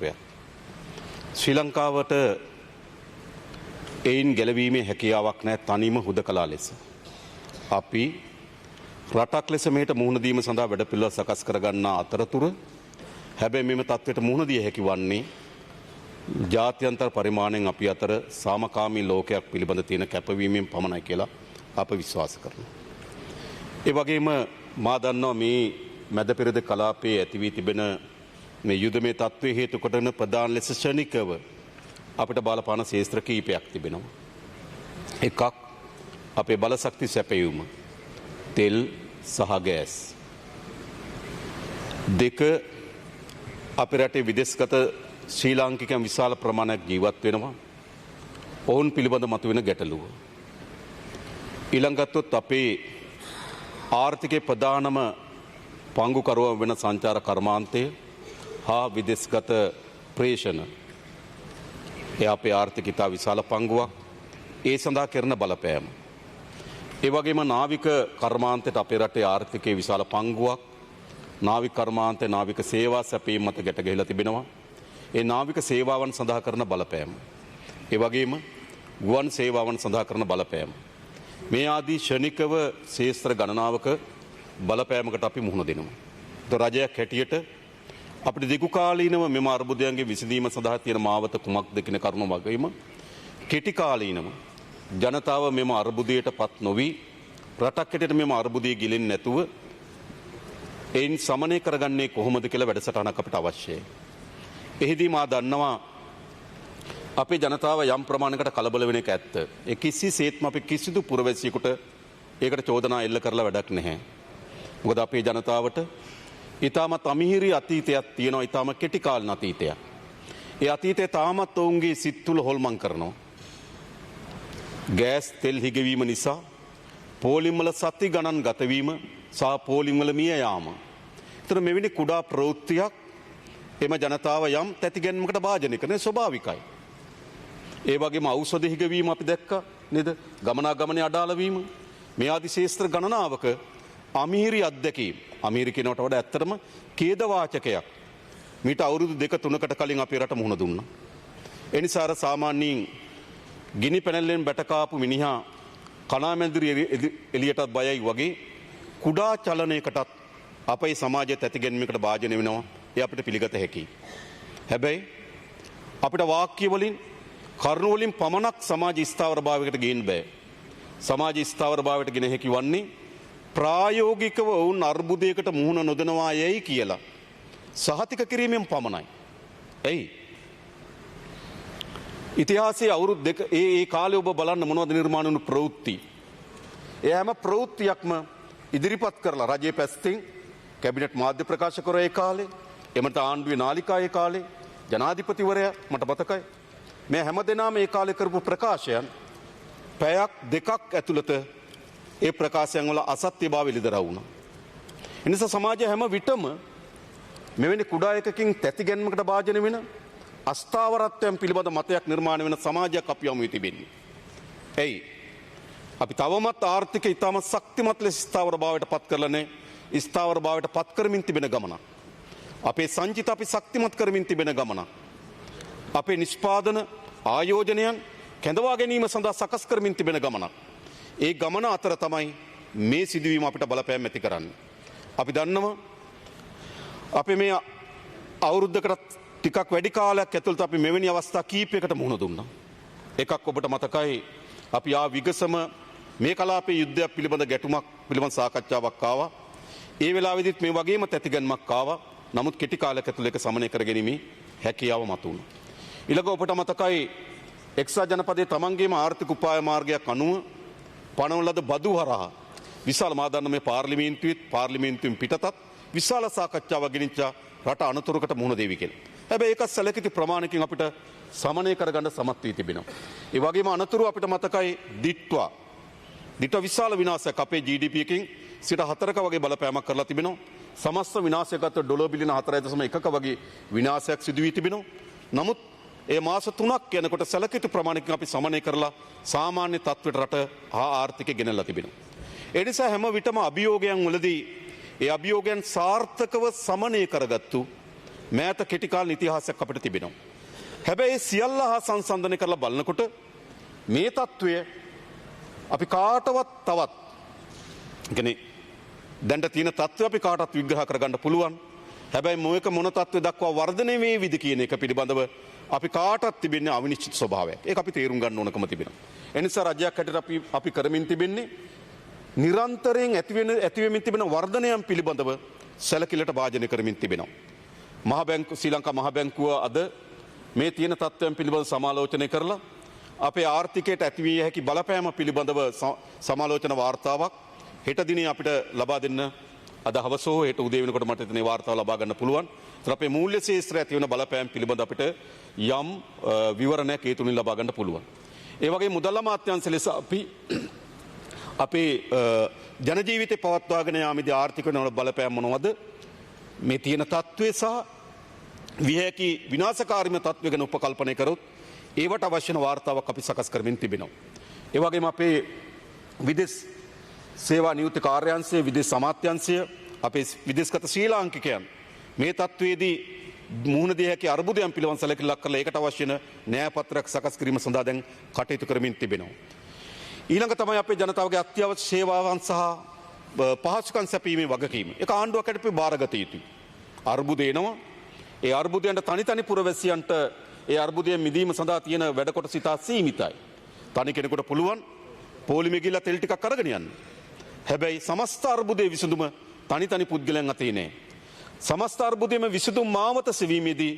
තත්ත්වයක්. ශ්‍රී ලංකාවට එයින් ගැලවීමේ හැකියාවක් නැහැ තනියම හුදකලා ලෙස. අපි රටක් ලෙස මේට මුහුණ දීම සඳහා වැඩපිළිවෙළ සකස් කරගන්නා අතරතුර හැබැයි මෙම තත්ත්වයට මුහුණ දිය හැකි වන්නේ ජාත්‍යන්තර පරිමාණයෙන් අපි අතර සාමකාමී ලෝකයක් පිළිබඳ තියෙන කැපවීමෙන් පමණයි කියලා අප විශ්වාස කරනවා. ඒ වගේම මා දන්නවා මේ මැද පෙරද කලාපයේ ඇති වී තිබෙන මේ යුදමේ තත්ත්වයේ හේතු කොටන ප්‍රධාන ලෙස ශනිකව අපිට බලපාන ශේත්‍ර කීපයක් තිබෙනවා. එකක් අපේ බලශක්ති සැපයීම තෙල් සහ ගෑස්. දෙක අපේ රටේ විදේශගත ශ්‍රී ලාංකිකයන් විශාල ප්‍රමාණයක් ජීවත් වෙනවා. ඔවුන් පිළිබඳ මතුවෙන ගැටලුව. ඊළඟටත් අපේ ආර්ථිකයේ ප්‍රධානම පංගුකරුවා වෙන සංචාර කර්මාන්තය හා විදේශගත ප්‍රේෂණ. ඒ අපේ ආර්ථික ඉතා විශාල පංගුවක්. ඒ සඳහා කරන බලපෑම. ඒ වගේම නාවික කර්මාන්තයට අපේ රටේ ආර්ථිකයේ විශාල පංගුවක්. නාවික කර්මාන්තය නාවික සේවා සැපීම මත ගැට ගැහිලා තිබෙනවා. ඒ නාවික සේවාවන් සඳහා කරන බලපෑම. ඒ වගේම ගුවන් සේවාවන් සඳහා කරන බලපෑම. මේ ආදී ශනිකව ශේත්‍ර ගණනාවක බලපෑමකට අපි මුහුණ දෙනවා. රජයක් හැටියට අපිට දිගු කාලීනව මෙම අර්බුදයන්ගේ විසඳීම සඳහා තියෙන මාවත කුමක්ද කියන කරුණ වගේම කෙටි කාලීනව ජනතාව මෙම අර්බුදයට පත් නොවි රටක් හැටියට මෙම අර්බුදය ගිලෙන්නේ නැතුව එයින් සමනය කරගන්නේ කොහොමද කියලා වැඩසටහනක් අපිට අවශ්‍යයි. එහිදී මා දන්නවා අපේ ජනතාව යම් ප්‍රමාණයකට කලබල වෙන එක ඇත්ත. ඒ කිසිසේත්ම අපි කිසිදු පුරවැසියෙකුට ඒකට චෝදනා එල්ල කරලා වැඩක් නැහැ. මොකද අපේ ජනතාවට ඊටමත් අමිහිරි අතීතයක් තියෙනවා, ඊටම කෙටි කාලන අතීතයක්. ඒ අතීතය තාමත් ඔවුන්ගේ සිත් තුළ හොල්මන් කරනවා. ගෑස් තෙල් හිගවීම නිසා පෝලිම් වල සති ගණන් ගතවීම සහ පෝලිම් වල මිය යාම. ඒතර මෙවැනි කුඩා ප්‍රවෘත්තියක් එම ජනතාව යම් තැතිගැන්මකට භාජනය කරන ස්වභාවිකයි. ඒ වගේම ඖෂධ හිගවීම අපි දැක්කා නේද? ගමනාගමනයේ අඩාල වීම මේ ආදි ශේත්‍ර ගණනාවක අමිහිරි අත්දැකීම්. අමිහිරි කියනවට වඩා ඇත්තටම ඛේදවාචකයක්. මීට අවුරුදු 2-3කට කලින් අපේ රට මුහුණ දුන්නා. ඒ නිසා අර සාමාන්‍යයෙන් ගිනි පැනල්ලෙන් බැට කාපු මිනිහා කණාමැදිරි එළියටත් බයයි වගේ කුඩා චලනයකටත් අපේ සමාජයේ තැතිගැන්මකට භාජනය වෙනවා. ඒ අපිට පිළිගත හැකියි. හැබැයි අපිට වාක්‍ය වලින් කරුණු වලින් පමණක් සමාජ ස්ථාවරභාවයකට ගේන්න බෑ. සමාජ ස්ථාවරභාවයට ගෙන හැකි වන්නේ ප්‍රායෝගිකව වුන් අර්බුදයකට මුහුණ නොදනවා යයි කියලා සහතික කිරීමෙන් පමණයි. එයි ඉතිහාසයේ අවුරුදු දෙක ඒ කාලේ ඔබ බලන්න මොනවද නිර්මාණය වුණු ප්‍රවෘත්ති. ඒ හැම ප්‍රවෘත්තියක්ම ඉදිරිපත් කරලා රජයේ පැත්තෙන් කැබිනට් මාධ්‍ය ප්‍රකාශ කරා ඒ කාලේ. එමට ආණ්ඩුවේ නාලිකා ඒ කාලේ ජනාධිපතිවරයා මට මතකයි. මේ හැමදෙනාම ඒ කාලේ කරපු ප්‍රකාශයන් පැයක් දෙකක් ඇතුළත ඒ ප්‍රකාශයන් වල අසත්‍යභාවය එළිදරව් වුණා. ඒ නිසා සමාජය හැම විටම මෙවැනි කුඩා එකකින් තැතිගැන්මකට භාජනය වෙන අස්ථාවරත්වයන් පිළිබඳ මතයක් නිර්මාණය වෙන සමාජයක් අපි යමු තිබෙන්නේ. එයි අපි තවමත් ආර්ථික ඉතාම ශක්තිමත් ලෙස ස්ථාවරභාවයට පත් කරලා නැහැ. ස්ථාවරභාවයට පත් කරමින් තිබෙන ගමනක්. අපේ සංචිත අපි ශක්තිමත් කරමින් තිබෙන ගමනක්. අපේ නිෂ්පාදන ආයෝජනයන් කැඳවා ගැනීම සඳහා සකස් කරමින් තිබෙන ගමනක්. ඒ ගමන අතර තමයි මේ සිදුවීම අපිට බලපෑම් ඇති කරන්නේ. අපි දන්නවා අපි මේ අවුරුද්දකට ටිකක් වැඩි කාලයක් ඇතුළත අපි මෙවැනි අවස්ථා කීපයකට මුහුණ දුන්නා. එකක් ඔබට මතකයි අපි විගසම මේ කලාපයේ යුද්ධයක් පිළිබඳ ගැටුමක් පිළිබඳ සාකච්ඡාවක් ආවා. ඒ වෙලාවෙදිත් මේ වගේම තැතිගැන්මක් ආවා. නමුත් කෙටි කාලයක ඇතුළත ඒක සමනය කර ගැනීමේ හැකියාව මතුවුණා. ඊළඟ ඔබට මතකයි එක්සත් ජනපදයේ තමන්ගේම ආර්ථික උපාය මාර්ගයක් අනුව පනවන ලද බදු හරහා විශාල මාදන්න මේ පාර්ලිමේන්තුවෙන් පිටතත් විශාල සාකච්ඡාවක් ගෙනිච්චා රට අනතුරකට මුහුණ දෙවි කියලා. හැබැයි ඒක සැලකිලි ප්‍රමාණයකින් අපිට සමනය කරගන්න සමත් වී තිබෙනවා. ඒ වගේම අනතුරු අපිට මතකයි දිට්වා විශාල විනාශයක් අපේ GDP එකකින් 4% වගේ බලපෑමක් කරලා තිබෙනවා. සමස්ත විනාශයකට ඩොලර් බිලියන 4.1ක වගේ විනාශයක් සිදු වී තිබෙනවා. නමුත් ඒ මාස 3ක් යනකොට සැලකිලි ප්‍රමාණයකින් අපි සමනය කරලා සාමාන්‍ය තත්ත්වයට රට හා ආර්ථිකය ගෙනල්ලා තිබෙනවා. ඒ නිසා හැම විටම අභියෝගයන් වලදී ඒ අභියෝගයන් සාර්ථකව සමනය කරගත්තු මෑත කෙටි කාල ඉතිහාසයක් අපිට තිබෙනවා. හැබැයි සියල්ල හා සංසන්දනය කරලා බලනකොට මේ තත්ත්වය අපි කාටවත් තවත් කියන්නේ දැන්ට තියෙන තත්ත්වය අපි කාටවත් විග්‍රහ කරගන්න පුළුවන්. හැබැයි මොයක මොන තත්ත්වය දක්වා වර්ධනය වේවිද කියන එක පිළිබඳව අපි කාටවත් තිබෙන්නේ අවිනිශ්චිත ස්වභාවයක්. ඒක අපි තේරුම් ගන්න ඕනකම තිබෙනවා. ඒ නිසා රජයක් හැටියට අපි කරමින් තිබෙන්නේ නිරන්තරයෙන් ඇතිවෙමින් තිබෙන වර්ධනයන් පිළිබඳව සැලකිල්ලට භාජනය කරමින් තිබෙනවා. ශ්‍රී ලංකා මහ බැංකුව අද මේ තියෙන තත්ත්වයන් පිළිබඳව සමාලෝචනය කරලා අපේ ආර්ථිකයට ඇතිවිය හැකි බලපෑම පිළිබඳව සමාලෝචන වාර්තාවක් හෙට දිනේ අපිට ලබා දෙන්න අද හවස හෝ හෙට උදේ වෙනකොට මට එතන වාර්තාව ලබා ගන්න පුළුවන්. ඒතර අපේ මූල්‍ය ශාස්ත්‍රය ඇති වෙන බලපෑම් පිළිබඳව අපිට යම් විවරණයක් ඒ තුලින් ලබා ගන්න පුළුවන්. ඒ වගේ මුදල් අමාත්‍යාංශ ලෙස අපි අපේ ජන ජීවිතේ පවත්වාගෙන යාමේදී ආර්ථික වෙන බලපෑම් මොනවද? මේ තියෙන තත්ත්වය සහ විහැකි විනාශකාරීම තත්ත්වය ගැන උපකල්පනය කරොත් ඒවට අවශ්‍ය වාර්තාවක් අපි සකස් කරමින් තිබෙනවා. ඒ වගේම අපේ විදේශ සේවා නියුක්ති කාර්යාංශය විදේශ අමාත්‍යාංශය අපේ විදේශගත ශ්‍රී ලාංකිකයන් මේ තත්ත්වයේදී මුහුණ දිය හැකි අර්බුදයන් පිළිබඳ සැලකිල්ලක් කරලා ඒකට අවශ්‍ය න්‍යාය පත්‍රයක් සකස් කිරීම සඳහා දැන් කටයුතු කරමින් තිබෙනවා. ඊළඟ තමයි අපේ ජනතාවගේ අත්‍යවශ්‍ය සේවාවන් සහ පහසුකම් සැපීමේ වගකීම. ඒක ආණ්ඩුවක් හැටියට බාරගත යුතුයි. අර්බුද එනවා. ඒ අර්බුදයන්ට තනි පුරවැසියන්ට ඒ අර්බුදයෙන් මිදීම සඳහා තියෙන වැඩ කොටස ඉතා සීමිතයි. තනි කෙනෙකුට පුළුවන් පොලිමේ ගිහලා තෙල් ටිකක් අරගෙන යන්න. හැබැයි සමස්ත අර්බුදයේ විසඳුම තනි පුද්ගලයන් අතේ නෑ. සමස්ත අර්බුදයේම විසඳුම් මාවත සෙවීමේදී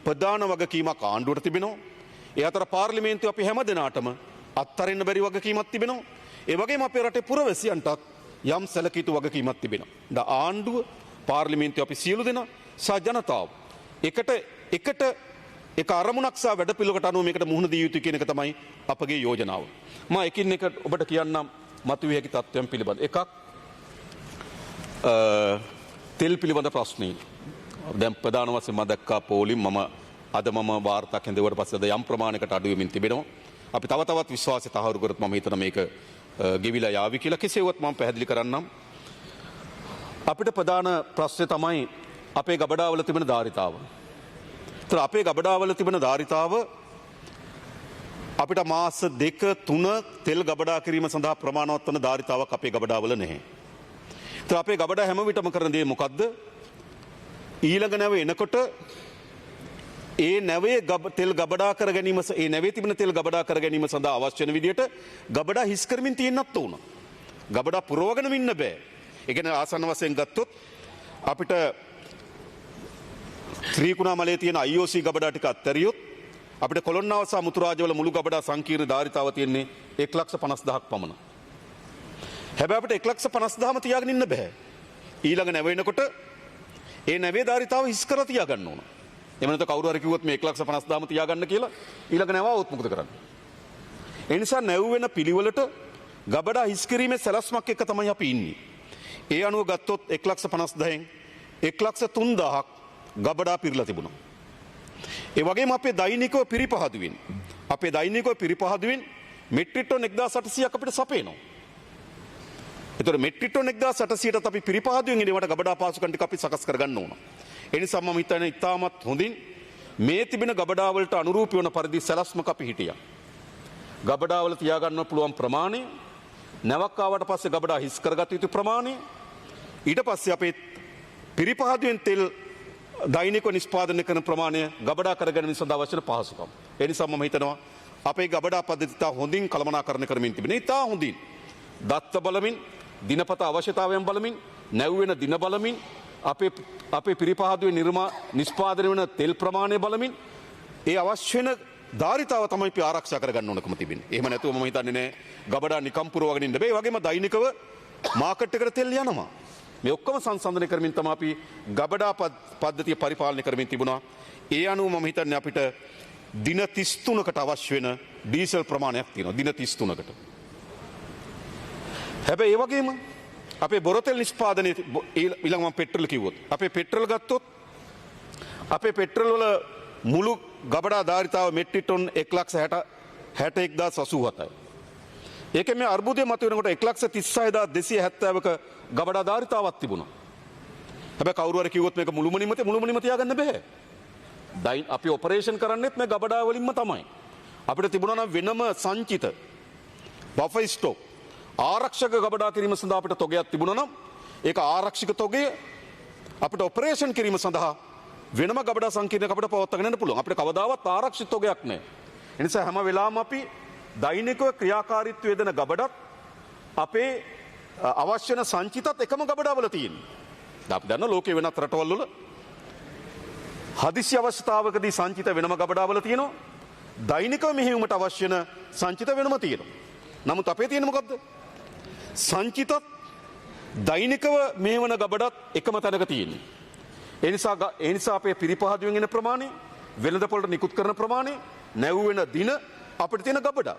ප්‍රධාන වගකීමක් ආණ්ඩුවට තිබෙනවා. ඒ අතර පාර්ලිමේන්තුව අපි හැම දෙනාටම අත්හරින්න බැරි වගකීමක් තිබෙනවා. ඒ වගේම අපේ රටේ පුරවැසියන්ටත් යම් සැලකිය යුතු වගකීමක් තිබෙනවා. ආණ්ඩුව පාර්ලිමේන්තුව අපි සියලු දෙනා සහ ජනතාව එකට එක අරමුණක් සහ වැඩපිළිවෙලකට අනුව මේකට මුහුණ දිය යුතුයි කියන එක තමයි අපගේ යෝජනාව. මම එකින් එක ඔබට කියන්නම් මතුවිය හැකි තත්ත්වයන් පිළිබඳ. එකක් තෙල් පිළිබඳ ප්‍රශ්නේ. දැන් ප්‍රධාන වශයෙන් මම දැක්කා පොලිම් අද මම වාර්තා කෙන්දෙවට පස්සේ යම් ප්‍රමාණයකට අඩු වෙමින් තිබෙනවා. අපි තවත් විශ්වාසය තහවුරු කරත් මම හිතන මේක ගෙවිලා යාවි කියලා. කෙසේවත් මම පැහැදිලි කරන්නම්. අපිට ප්‍රධාන ප්‍රශ්නේ තමයි අපේ ගබඩාවල තිබෙන ධාරිතාව. ඒතර අපේ ගබඩාවල තිබෙන ධාරිතාව අපිට මාස 2-3 තෙල් ගබඩා කිරීම සඳහා ප්‍රමාණවත් වන ධාරිතාවක් අපේ ගබඩාවල නැහැ. ඒතර අපේ ගබඩා හැම විටම කරන දේ මොකද්ද? ඊළඟ නැව එනකොට ඒ නැවේ තෙල් ගබඩා කර ගැනීම ඒ නැවේ තිබෙන තෙල් ගබඩා කර ගැනීම සඳහා අවශ්‍ය වෙන විදිහට ගබඩා හිස් කරමින් තියෙන්නත් ඕන. ගබඩා පුරවගෙනම ඉන්න බෑ. ඒ කියන්නේ ආසන්න වශයෙන් ගත්තොත් අපිට ත්‍රිකුණාමලේ තියෙන IOC ගබඩා ටික අත්තරියොත් අපිට කොළොන්නාව සහ මුතුරාජවල මුළු ගබඩා සංකීර්ණ ධාරිතාව තියෙන්නේ 1,50,000ක් පමණ. හැබැයි අපිට 1,50,000ම තියාගෙන ඉන්න බෑ. ඊළඟ නැව එනකොට ඒ නැවේ ධාරිතාව හිස් කරලා තියාගන්න ඕන. එහෙම නැත්නම් කවුරු හරි කිව්වොත් මේ 1,50,000ම තියාගන්න කියලා ඊළඟ නැව આવොත් මොකද කරන්නේ? ඒ නිසා නැව් වෙන පිළිවෙලට ගබඩා හිස් කිරීමේ සැලැස්මක් එක්ක තමයි අපි ඉන්නේ. ඒ අනුව ගත්තොත් 1,50,000න් 1,03,000ක් ගබඩා පිරලා තිබුණා. ඒ වගේම අපේ දෛනිකව පිරිපහදුවෙන් මෙට්‍රික් ටන් 1,800ක් අපිට සපේනවා. ඒතර මෙට්‍රික් ටන් 1,800ට අපි පිරිපහදුවෙන් ඒවට ගබඩා පාසුකම් ටික අපි සකස් කරගන්න ඕන. ඒ නිසා මම හිතන්නේ ඉතාමත් හොඳින් මේ තිබෙන ගබඩා වලට අනුරූපී වන පරිදි සැලැස්මක අපි හිටියා. ගබඩා වල තියාගන්න පුළුවන් ප්‍රමාණය, නැවක් ආවට පස්සේ ගබඩා හිස් කරගත යුතු ප්‍රමාණය, ඊට පස්සේ අපේ පිරිපහදුවෙන් තෙල් දෛනිකව නිෂ්පාදනය කරන ප්‍රමාණය ගබඩා කරගැනීම සඳහා අවශ්‍ය පහසුකම්. ඒ නිසා මම හිතනවා අපේ ගබඩා පද්ධතිය තා හොඳින් කළමනාකරණය කරමින් තිබෙනවා. ඉතා හොඳින් දත්ත බලමින්, දිනපතා අවශ්‍යතාවයන් බලමින්, නැව් වෙන දින බලමින්, අපේ පිරිපහදුවේ නිෂ්පාදනය වෙන තෙල් ප්‍රමාණය බලමින් ඒ අවශ්‍ය වෙන ධාරිතාව තමයි අපි ආරක්ෂා කරගන්න ඕනකම තිබෙන්නේ. එහෙම නැතුව මම හිතන්නේ නෑ ගබඩා නිකම් පුරවගෙන ඉන්න බෑ. ඒ වගේම දෛනිකව මාකට් එකට තෙල් යනවා. මේ ඔක්කොම සංසන්දනය කරමින් තමයි අපි ගබඩා පද්ධතිය පරිපාලනය කරමින් තිබුණා. ඒ අනුව මම හිතන්නේ අපිට දින 33කට අවශ්‍ය වෙන ඩීසල් ප්‍රමාණයක් තියෙනවා. දින 33කට. හැබැයි ඒ වගේම අපේ බොරතෙල් නිෂ්පාදනයේ ඊළඟ මම පෙට්‍රල් කිව්වොත් අපේ පෙට්‍රල් ගත්තොත් අපේ පෙට්‍රල් වල මුළු ගබඩා ධාරිතාව මෙට්‍රික් ටන් 1,61,087යි. ඒකෙන් මේ අර්බුදය මතුවෙනකොට 1,36,270ක ගබඩා ධාරිතාවක් තිබුණා. හැබැයි කවුරු හරි කිව්වොත් මේක මුළුමනින්ම තියාගන්න බෑ. අපි ඔපරේෂන් කරන්නෙත් මේ ගබඩා වලින්ම තමයි. අපිට තිබුණා නම් වෙනම සංචිත බෆර් ස්ටොක් ආරක්ෂක ගබඩා කිරීම සඳහා අපිට තොගයක් තිබුණා නම් ඒක ආරක්ෂක තොගය අපිට ඔපරේෂන් කිරීම සඳහා වෙනම ගබඩා සංකීර්ණයක් අපිට පවත්වාගෙන යන්න පුළුවන්. අපිට කවදාවත් ආරක්ෂිත තොගයක් නැහැ. ඒ නිසා හැම වෙලාවම අපි දෛනිකව ක්‍රියාකාරීත්වය දෙන ගබඩත් අපේ අවශ්‍ය වෙන සංචිතත් එකම ගබඩාවල තියෙනවා. අපි දන්න ලෝකේ වෙනත් රටවල් වල හදිසි අවස්ථාවකදී සංචිත වෙනම ගබඩාවල තියෙනවා. දෛනිකව මෙහෙයුමට අවශ්‍ය වෙන සංචිත වෙනම තියෙනවා. නමුත් අපේ තියෙන මොකද්ද? සංචිතත් දෛනිකව මෙහෙවන ගබඩත් එකම තැනක තියෙන්නේ. ඒ නිසා අපේ පිරිපහදුවෙන් එන ප්‍රමාණය, වෙළඳ පොළට නිකුත් කරන ප්‍රමාණය, නැව් වෙන දින අපිට තියෙන ගබඩා.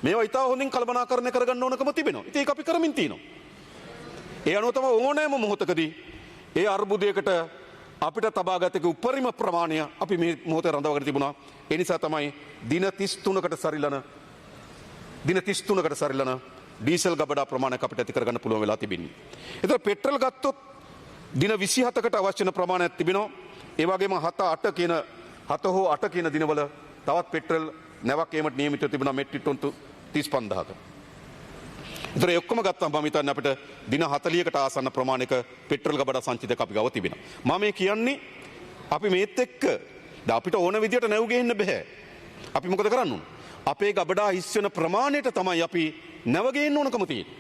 මේවා ඉතාල හොඳින් කළමනාකරණය කරගන්න ඕනකම තිබෙනවා. ඉතින් ඒක අපි කරමින් තියෙනවා. ඒ අනුව තමයි ඕනෑම මොහොතකදී ඒ අර්බුදයකට අපිට තබාගත යුතු උපරිම ප්‍රමාණය අපි මේ මොහොතේ රඳවගෙන තිබුණා. ඒ නිසා තමයි දින 33කට සරිලන ඩීසල් ගබඩා ප්‍රමාණයක් අපිට ඇති කරගන්න පුළුවන් වෙලා තිබෙන්නේ. ඒතර පෙට්‍රල් ගත්තොත් දින 27කට අවශ්‍ය වෙන ප්‍රමාණයක් තිබෙනවා. ඒ වගේම 7 හෝ 8 කියන දිනවල තවත් පෙට්‍රල් නැවක් ඒමට නියමිතව තිබුණා මෙට්‍රික් ටොන් 35000ක. ඒතර ඒ ඔක්කොම ගත්තාම මම හිතන්නේ අපිට දින 40කට ආසන්න ප්‍රමාණයක පෙට්‍රල් ගබඩා සංචිතයක් අපි ගාව තිබෙනවා. මම මේ කියන්නේ අපි මේත් එක්ක අපිට ඕන විදියට නැව් ගේන්න බෑ. අපි මොකද කරන්න ඕන? අපේ ගබඩා හිස් වෙන ප්‍රමාණයට තමයි අපි නැව ගේන්න ඕනකම තියෙන්නේ.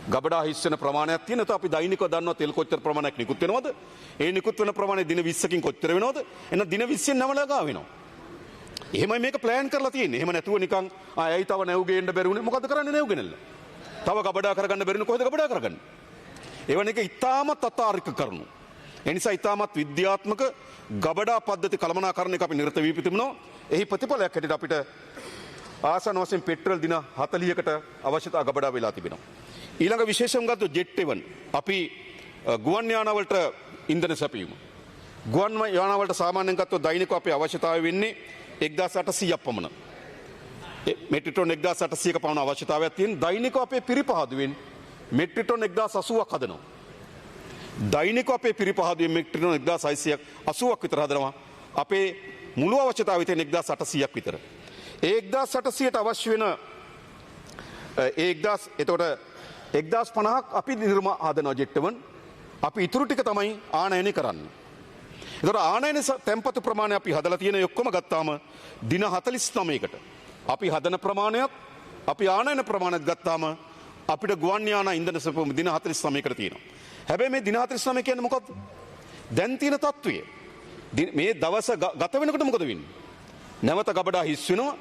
ගබඩා හිස් වෙන ප්‍රමාණයක් තියෙන. ඒත් අපි දෛනිකව දන්නවා තෙල් කොච්චර ප්‍රමාණයක් නිකුත් වෙනවද? ඒ නිකුත් වෙන ප්‍රමාණය දින 20කින් කොච්චර වෙනවද? එහෙනම් දින 20න් නැව ලගා වෙනවා. එහෙමයි මේක ප්ලෑන් කරලා තියෙන්නේ. එහෙම නැතුව නිකන් ඇයි තව නැව් ගේන්න බැරි වුනේ? මොකද කරන්නේ නැව් ගෙනල්ලා? තව ගබඩා කරගන්න බැරිනේ කොහෙද ගබඩා කරගන්නේ? ඒවන එක ඉතාමත් අතාරික කරුණු. ඒ නිසා ඉතාමත් විද්‍යාත්මක ගබඩා පද්ධති කළමනාකරණයක අපි නිරත වී තිබෙනවා. එහි ප්‍රතිඵලයක් හැටියට අපිට ආසන්න වශයෙන් පෙට්‍රල් දින 40කට අවශ්‍යතා ගබඩා වෙලා තිබෙනවා. ඊළඟ විශේෂම ගත්තොත් ජෙට් 7 අපි ගුවන් යානවලට ඉන්ධන සැපයීම. ගුවන් යානවලට සාමාන්‍යයෙන් ගත්තොත් දෛනිකව අපේ අවශ්‍යතාවය වෙන්නේ 1800ක් පමණ. මෙට්‍රික් ටොන් 1800ක පමණ අවශ්‍යතාවයක් තියෙන. දෛනිකව අපේ පිරිපහදුවෙන් මෙට්‍රික් ටොන් 1080ක් හදනවා. දෛනිකව අපේ පිරිපහදුවෙන් මෙට්‍රික් ටොන් 1680ක් විතර හදනවා. අපේ මුළු අවශ්‍යතාවය තියෙන 1800ක් විතර. ඒ 1800ට අවශ්‍ය වෙන එතකොට 1050ක් අපි හදනවා ජෙට් 7. අපි ඉතුරු ටික තමයි ආනයනය කරන්නේ. එතකොට ආනයන තැන්පතු ප්‍රමාණය අපි හදලා තියෙන ඔක්කොම ගත්තාම දින 49කට අපි හදන ප්‍රමාණයත් අපි ආනයන ප්‍රමාණයත් ගත්තාම අපිට ගුවන් යාන ඉන්ධන සැපයීම දින 49කට තියෙනවා. හැබැයි මේ දින 49 කියන්නේ මොකක්ද? දැන් තියෙන තත්ත්වය. මේ දවස ගත වෙනකොට මොකද වෙන්නේ? නැවත ගබඩා හිස් වෙනවා.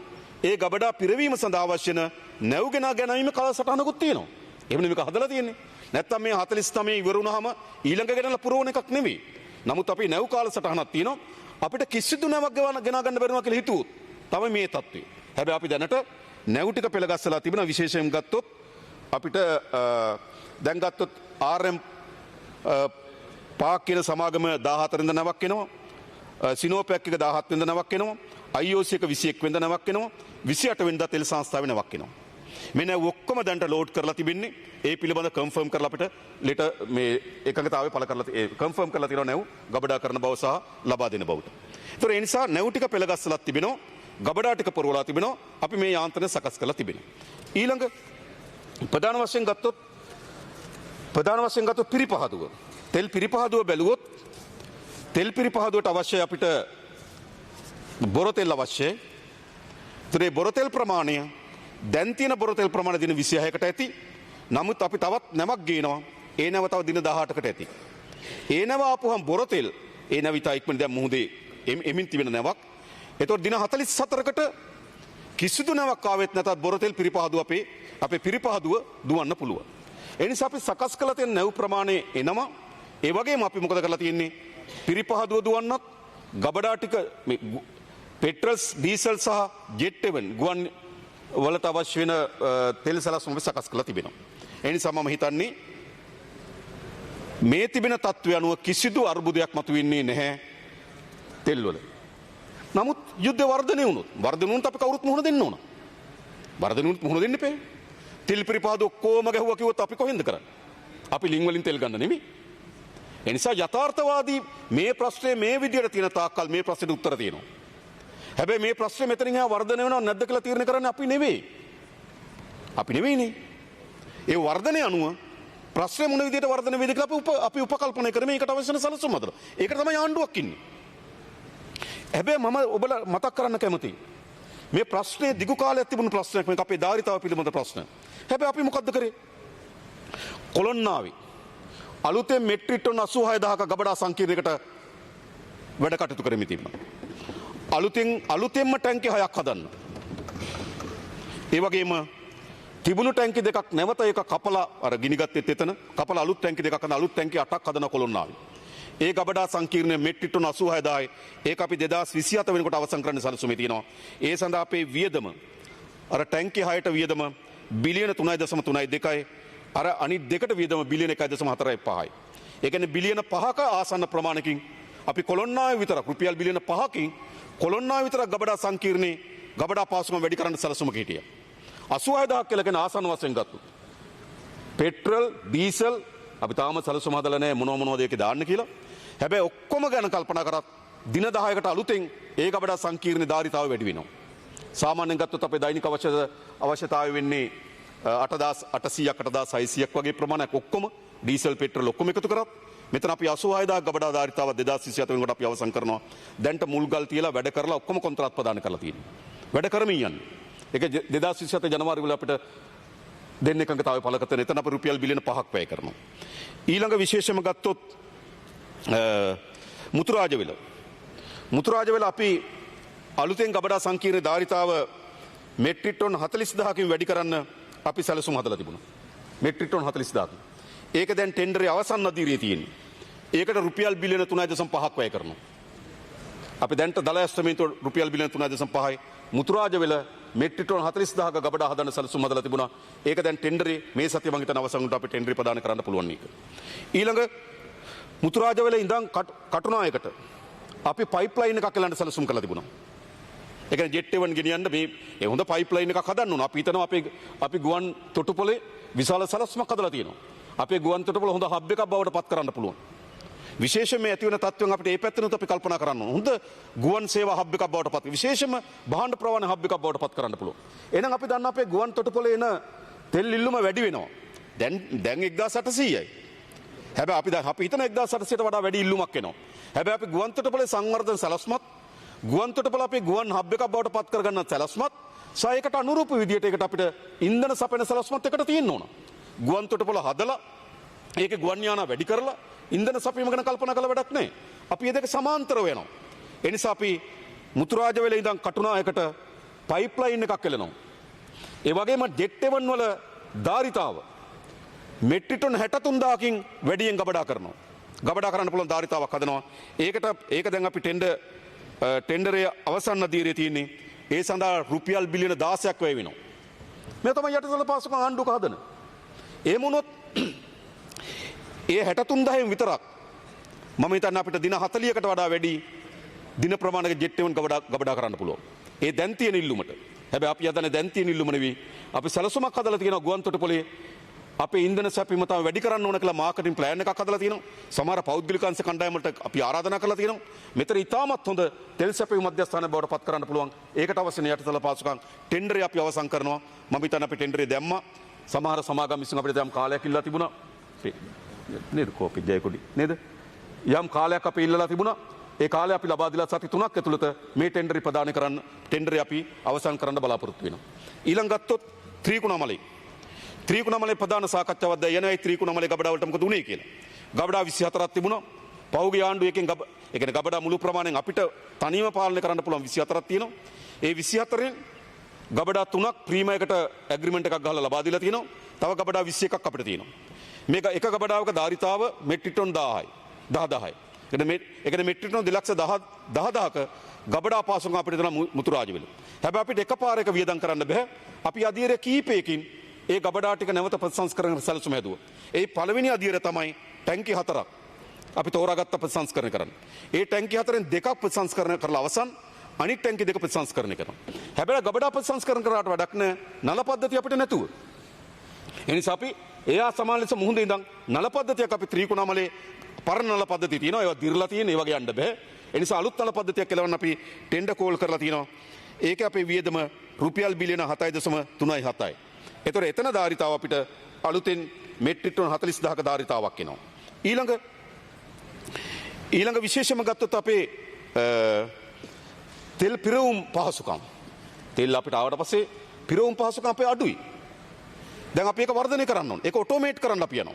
ඒ ගබඩා පිරවීම සඳහා අවශ්‍ය වෙන නැව් ගෙනා ගැනීම කාලසටහනකුත් තියෙනවා. එහෙමනේ මේක හදලා තියෙන්නේ. නැත්තම් මේ 49 ඉවර වුණාම ඊළඟ ගෙනලා පුරවන එකක් නෙවෙයි. නමුත් අපි නැව් කාලසටහනක් තියෙනවා. අපිට කිසිදු නැවක් ගෙනා ගන්න බැරිනවා කියලා හිතුවොත් තමයි මේ තත්ත්වය. හැබැයි අපි දැනට නැව් ටික පෙළගස්සලා තිබෙන විශේෂයෙන් ගත්තොත් අපිට දැන් ගත්තොත් RM පාක් කියන සමාගම 14 වෙනිදා නැවක් එනවා. සිනෝපැක් එක 17 වෙනිදා නැවක් එනවා. IOC එක 21 වෙනිදා නැවක් එනවා. 28 වෙනිදා තෙල් සංස්ථාවේ නැවක් එනවා. මෙන්න ඔක්කොම දැන්ට ලෝඩ් කරලා තිබෙන්නේ. ඒ පිළිබඳ කන්ෆර්ම් කරලා අපිට ලෙටර් මේ එකඟතාවය පළ කරලා කන්ෆර්ම් කරලා තියෙනවා නැව් ගබඩා කරන බව සහ ලබා දෙන බවට. ඒතර ඒ නිසා නැව් ටික පෙළගස්සලා තිබෙනවා. ගබඩා ටික පුරවලා තිබෙනවා. අපි මේ යාන්ත්‍රණය සකස් කරලා තිබෙනවා. ඊළඟ ප්‍රධාන වශයෙන් ගත්තොත් පිරිපහදුව. තෙල් පිරිපහදුව බැලුවොත් තෙල් පිරිපහදුවට අවශ්‍යයි අපිට බොරතෙල් අවශ්‍යයි. ඒතරේ බොරතෙල් ප්‍රමාණය දැන් තියෙන බොරතෙල් ප්‍රමාණය දින 26කට ඇති. නමුත් අපි තවත් නැවක් ගේනවා. ඒ නැව තව දින 18කට ඇති. ඒ නැව ආපුවම බොරතෙල් ඒ නැව ඉතා ඉක්මනට දැන් මුහුදේ එමින් තිබෙන නැවක්. එතකොට දින 44කට කිසිදු නැවක් ආවෙත් නැතත් බොරතෙල් පිරිපහදුව අපේ පිරිපහදුව දුවන්න පුළුවන්. ඒ නිසා අපි සකස් කළ තියෙන නැව් ප්‍රමාණය එනවා. ඒ වගේම අපි මොකද කරලා තියෙන්නේ? පිරිපහදුව දුවන්නත් ගබඩා ටික පෙට්‍රල්ස් ඩීසල් සහ ජෙට් 7 ගුවන් වලට අවශ්‍ය වෙන තෙල් සලස්ම සකස් කරලා තිබෙනවා. ඒ නිසා මම හිතන්නේ මේ තිබෙන තත්ත්වය අනුව කිසිදු අර්බුදයක් මතුවෙන්නේ නැහැ තෙල් වල. නමුත් යුද්ධ වර්ධනය වුණොත් අපි කවුරුත් මුහුණ දෙන්න ඕන. වර්ධනය වුණොත් මුහුණ දෙන්න එපා. තෙල් පිරිපහදුව කොහොම ගැහුවා කිව්වොත් අපි කොහෙන්ද කරන්නේ? අපි ලිං වලින් තෙල් ගන්න නෙමෙයි. එනිසා යථාර්ථවාදී මේ ප්‍රශ්නේ මේ විදිහට තියෙන තාක්කල් මේ ප්‍රශ්නෙට උත්තර තියෙනවා. හැබැයි මේ ප්‍රශ්නේ මෙතනින් එහා වර්ධනය වෙනව නැද්ද කියලා තීරණය කරන්නේ අපි නෙවෙයි. අපි නෙවෙයිනේ. ඒ වර්ධනය අනුව ප්‍රශ්නේ මොන විදිහට වර්ධනය වෙයිද කියලා අපි උපකල්පනය කරමින් ඒකට අවශ්‍ය වෙන සැලසුම් හදලා. ඒකට තමයි ආණ්ඩුවක් ඉන්නේ. හැබැයි මම ඔබලා මතක් කරන්න කැමතියි. මේ ප්‍රශ්නේ දිගු කාලයක් තිබුණු ප්‍රශ්නයක් මේක අපේ ධාරිතාව පිළිබඳ ප්‍රශ්න. හැබැයි අපි මොකද්ද කරේ? කොළොන්නාවේ අලුතෙන් මෙට්‍රික් ටන් 86000ක ගබඩා සංකීර්ණයකට වැඩ කටයුතු කරමින් තිබුණා. අලුතෙන්ම ටැංකි 6ක් හදන්න. ඒ වගේම තිබුණු ටැංකි දෙකක් නැවත එක කපලා අර ගිනිගත්තෙත් එතන කපලා අලුත් ටැංකි දෙකක් හදන අලුත් ටැංකි 8ක් හදන කොළොන්නාවේ. ඒ ගබඩා සංකීර්ණය මෙට්‍රික් ටන් 86000යි ඒක අපි 2027 වෙනකොට අවසන් කරන්න සැලසුමේ තියෙනවා. ඒ සඳහා අපේ වියදම අර ටැංකි 6ට වියදම බිලියන 3.32යි අර අනිත් දෙකට වියදම බිලියන 1.45යි. ඒ කියන්නේ බිලියන 5ක ආසන්න ප්‍රමාණකින් අපි කොළොන්නාවේ විතර රුපියල් බිලියන 5කින් කොළොන්නාවේ විතර ගබඩා සංකීර්ණේ ගබඩා පාසුකම් වැඩි කරන්න සැලසුමක හිටියා. 86000ක් කියලා කියන ආසන්න වශයෙන් ගත්තොත් පෙට්‍රල් ඩීසල් අපි තාම සැලසුම හදලා නැහැ මොනවද ඒකේ දාන්න කියලා. හැබැයි ඔක්කොම ගැන කල්පනා කරත් දින 10කට අලුතෙන් ඒ ගබඩා සංකීර්ණ ධාරිතාව වැඩි වෙනවා. සාමාන්‍යයෙන් ගත්තොත් අපේ දෛනික අවශ්‍යතාවය වෙන්නේ 8800ක් 8600ක් වගේ ප්‍රමාණයක් ඔක්කොම ඩීසල් පෙට්‍රල් ඔක්කොම එකතු කරත් මෙතන අපි 86000ක් ගබඩා ධාරිතාව 2027 වෙනකොට අපි අවසන් කරනවා. දැන්ට මුල්ගල් තියලා වැඩ කරලා ඔක්කොම කොන්ත්‍රාත් ප්‍රදාන කරලා තියෙනවා. වැඩ කරමින් යන්නේ. ඒක 2027 ජනවාරි වල අපිට දෙන්න එකඟතාවය පළ කරන එතන අපි රුපියල් බිලියන 5ක් වැය කරනවා. ඊළඟ විශේෂම ගත්තොත් මුතුරාජවිල අපි අලුතෙන් ගබඩා සංකීර්ණ ධාරිතාව මෙට්‍රික් ටන් 40000කින් වැඩි කරන්න අපි සැලසුම් හදලා තිබුණා. Metric ton 40000. ඒක දැන් ටෙන්ඩරේ අවසන් අදියරේ තියෙන්නේ. ඒකට රුපියල් බිලියන 3.5ක් වැය කරනවා. අපි දැන්ට දල ඇස්තමේන්තුව රුපියල් බිලියන 3.5යි මුතුරාජවිල මෙට්‍රික් ටන් 40000ක ගබඩා හදන්න සැලසුම් හදලා තිබුණා. ඒක දැන් ටෙන්ඩරේ මේ සතිය මම හිතන අවසන් වුණාට අපි ටෙන්ඩරේ ප්‍රදාන කරන්න පුළුවන් එක. ඊළඟ මුතුරාජවිල ඉඳන් කටුනායකට අපි පයිප්ලයින් එකක් එලන්න සැලසුම් කරලා තිබුණා. ඒ කියන්නේ ජෙට් 1 ගෙනියන්න මේ හොඳ පයිප්ලයින් එකක් හදන්න ඕන. අපි හිතනවා අපි ගුවන් තොටුපොලේ විශාල සැලසුමක් හදලා තියෙනවා. අපේ ගුවන් තොටුපොළ හොඳ හබ් එකක් බවට පත් කරන්න පුළුවන්. විශේෂයෙන්ම ඇති වෙන තත්ත්වෙන් අපිට ඒ පැත්තෙනුත් අපි කල්පනා කරන්න ඕන. හොඳ ගුවන් සේවා හබ් එකක් බවට පත් විශේෂයෙන්ම භාණ්ඩ ප්‍රවාහන හබ් එකක් බවට පත් කරන්න පුළුවන්. එහෙනම් අපි දන්න අපේ ගුවන් තොටුපොළේ එන තෙල් ඉල්ලුම වැඩි වෙනවා. දැන් 1800යි. හැබැයි අපි හිතන 1800ට වඩා වැඩි ඉල්ලුමක් එනවා. හැබැයි අපි ගුවන් තොටුපොළේ සංවර්ධන සැලැස්මත් ගුවන් තොටුපොළ අපේ ගුවන් හබ් එකක් බවට පත් කරගන්න සැලැස්මත් සායකට අනුරූප විදියට ඒකට අපිට ඉන්ධන සපයන සැලැස්මත් එකට තියෙන්න ඕන. ගුවන් තොටුපොළ හදලා ඒකේ ගුවන් යානා වැඩි කරලා ඉන්ධන සපයීම ගැන කල්පනා කළ වැඩක් නැහැ. අපි මේ දෙක සමාන්තරව යනවා. ඒ නිසා අපි මුතුරාජවිල ඉඳන් කටුනායකට පයිප්ලයින් එකක් එලනවා. ඒ වගේම ජෙට් 1 වල ධාරිතාව මෙට්‍රික් ටන් 63000කින් වැඩියෙන් ගබඩා කරනවා. ගබඩා කරන්න පුළුවන් ධාරිතාවක් හදනවා. ඒක දැන් අපි ටෙන්ඩරයේ අවසන් අදියරේ තියෙන්නේ. ඒ සඳහා රුපියල් බිලියන 16ක් වැය වෙනවා. මේ තමයි යටිතල පාසුකම් ආණ්ඩුවක හදන. එහෙම වුණොත් ඒ 63000න් විතරක් මම හිතන්නේ අපිට දින 40කට වඩා වැඩි දින ප්‍රමාණයක ජෙට් 1 ගබඩා කරන්න පුළුවන්. ඒ දැන් තියෙන ඉල්ලුමට. හැබැයි අපි හදන්නේ දැන් තියෙන ඉල්ලුම නෙවෙයි. අපි සැලසුමක් හදලා තියෙනවා ගුවන් තොටුපොළේ අපේ ඉන්ධන සැපීම තමයි වැඩි කරන්න ඕන කියලා මාකටිං ප්ලෑන් එකක් හදලා තියෙනවා. සමහර පෞද්ගලික අංශ කණ්ඩායම් වලට අපි ආරාධනා කරලා තියෙනවා. මෙතන ඉතාමත් හොඳ තෙල් සැපීම මධ්‍යස්ථානයක් බවට පත් කරන්න පුළුවන්. ඒකට අවශ්‍ය යටිතල පාසුකම් ටෙන්ඩරේ අපි අවසන් කරනවා. මම හිතන්නේ අපි ටෙන්ඩරේ දැම්මා. සමහර සමාගම් විසින් අපිට දැන් කාලයක් ඉල්ලලා තිබුණා. නේද කෝපි ජයකොඩි නේද? යම් කාලයක් අපි ඉල්ලලා තිබුණා. ඒ කාලය අපි ලබා දීලා සති 3ක් ඇතුළත මේ ටෙන්ඩරේ ප්‍රදානය කරන්න ටෙන්ඩරේ අපි අවසන් කරන්න බලාපොරොත්තු වෙනවා. ඊළඟ ගත්තොත් ත්‍රිකුණාමලේ ප්‍රධාන සාකච්ඡාවක් දැන් යනවා. ඒ ත්‍රිකුණාමලේ ගබඩා වලට මොකද උනේ කියලා. ගබඩා 24ක් තිබුණා. පහුගිය ආණ්ඩුවේ එකෙන් ඒ කියන්නේ ගබඩා මුළු ප්‍රමාණයෙන් අපිට තනියම පාලනය කරන්න පුළුවන් 24ක් තියෙනවා. ඒ 24න් ගබඩා 3ක් ප්‍රීමියකට ඇග්‍රීමන්ට් එකක් ගහලා ලබා දීලා තියෙනවා. තව ගබඩා 21ක් අපිට තියෙනවා. මේක එක ගබඩාවක ධාරිතාව මෙට්‍රික් ටන් 10000යි. ඒ කියන්නේ මෙට්‍රික් ටන් 2,10,000ක ගබඩා පාසුකම් අපිට දෙන මුතුරාජවිල. හැබැයි අපිට එකපාරක වියදම් කරන්න බෑ. අපි අධීර කීපයකින් ඒ ගබඩා ටික නැවත ප්‍රතිසංස්කරණ සැලසුම හැදුවා. ඒ පළවෙනි අධීර තමයි ටැංකි 4ක්. අපි තෝරාගත්ත ප්‍රතිසංස්කරණය කරන්න. ඒ ටැංකි 4න් 2ක් ප්‍රතිසංස්කරණය කරලා අවසන් අනිත් ටැංකි 2 ප්‍රතිසංස්කරණය කරනවා. හැබැයි ගබඩා ප්‍රතිසංස්කරණ කරාට වැඩක් නැහැ. නල පද්ධතිය අපිට නැතුව. ඒ නිසා අපි එයා සමාන ලෙස මුහුදේ ඉඳන් නල පද්ධතියක් අපි ත්‍රිකුණාමලේ පරණ නල පද්ධති තියෙනවා. ඒවා දිර්ලා තියෙන. ඒ වගේ යන්න බෑ. ඒ නිසා අලුත් නල පද්ධතියක් කෙලවන්න අපි ටෙන්ඩර් කෝල් කරලා තියෙනවා. ඒක අපේ වියදම රුපියල් බිලියන 7.37යි. ඒතර එතන ධාරිතාව අපිට අලුතෙන් මෙට්‍රික් ටන් 40000ක ධාරිතාවක් එනවා. ඊළඟ විශේෂම ගත්තොත් අපේ තෙල් පිරවුම් පහසුකම්. තෙල් අපිට ආවට පස්සේ පිරවුම් පහසුකම් අපේ අඩුයි. දැන් අපි ඒක වර්ධනය කරන්න ඕන. ඒක ඔටෝමේට් කරන්න අපි යනවා.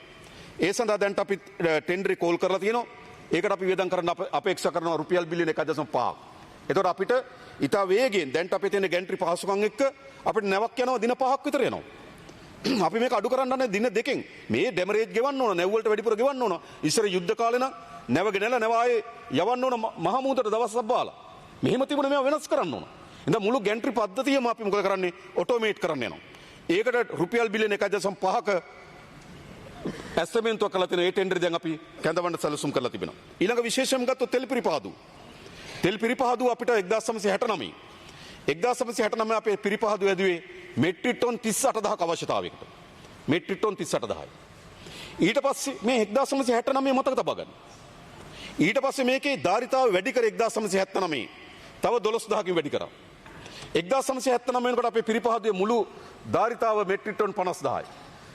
ඒ සඳහා දැන් අපි ටෙන්ඩරේ කෝල් කරලා තියෙනවා. ඒකට අපි වියදම් කරන්න අපේක්ෂා කරනවා රුපියල් බිලියන 1.5ක්. එතකොට අපිට ඉතා වේගෙන් දැන් අපේ තියෙන ගැන්ට්‍රි පහසුකම් එක්ක අපිට නැවක් යනවා දින 5ක් විතර යනවා. අපි මේක අඩු කරන්න ඕනේ දින 2කින්. මේ ඩෙමරේජ් ගෙවන්න ඕන, නැව් වලට වැඩිපුර ගෙවන්න ඕන. ඉස්සර යුද්ධ කාලේ නම් නැව ගෙනලා නැව ආයේ යවන්න ඕන මහ මුහුදට දවස්ක් බාලා. මෙහෙම තිබුණ මේවා වෙනස් කරන්න ඕන. ඉතින් මුළු ගැන්ට්‍රි පද්ධතියම අපි මොකද කරන්නේ? ඔටෝමේට් කරන්න යනවා. ඒකට රුපියල් බිලියන 1.5ක ඇස්තමේන්තුවක් කරලා තියෙන ඒ ටෙන්ඩර් දැන් අපි කැඳවන්න සැලසුම් කරලා තිබෙනවා. ඊළඟ විශේෂම ගත්තොත් තෙල් පිරිපහදුව. තෙල් පිරිපහදුව අපිට 1969 අපේ පිරිපහදුව ඇදුවේ මෙට්‍රික් ටන් 38000ක අවශ්‍යතාවයකට. මෙට්‍රික් ටන් 38000යි. ඊට පස්සේ මේ 1969 මතක තබා ගන්න. ඊට පස්සේ මේකේ ධාරිතාව වැඩි කර 1979 තව 12000කින් වැඩි කරා. 1979 වෙනකොට අපේ පිරිපහදුවේ මුළු ධාරිතාව මෙට්‍රික් ටන් 50000යි.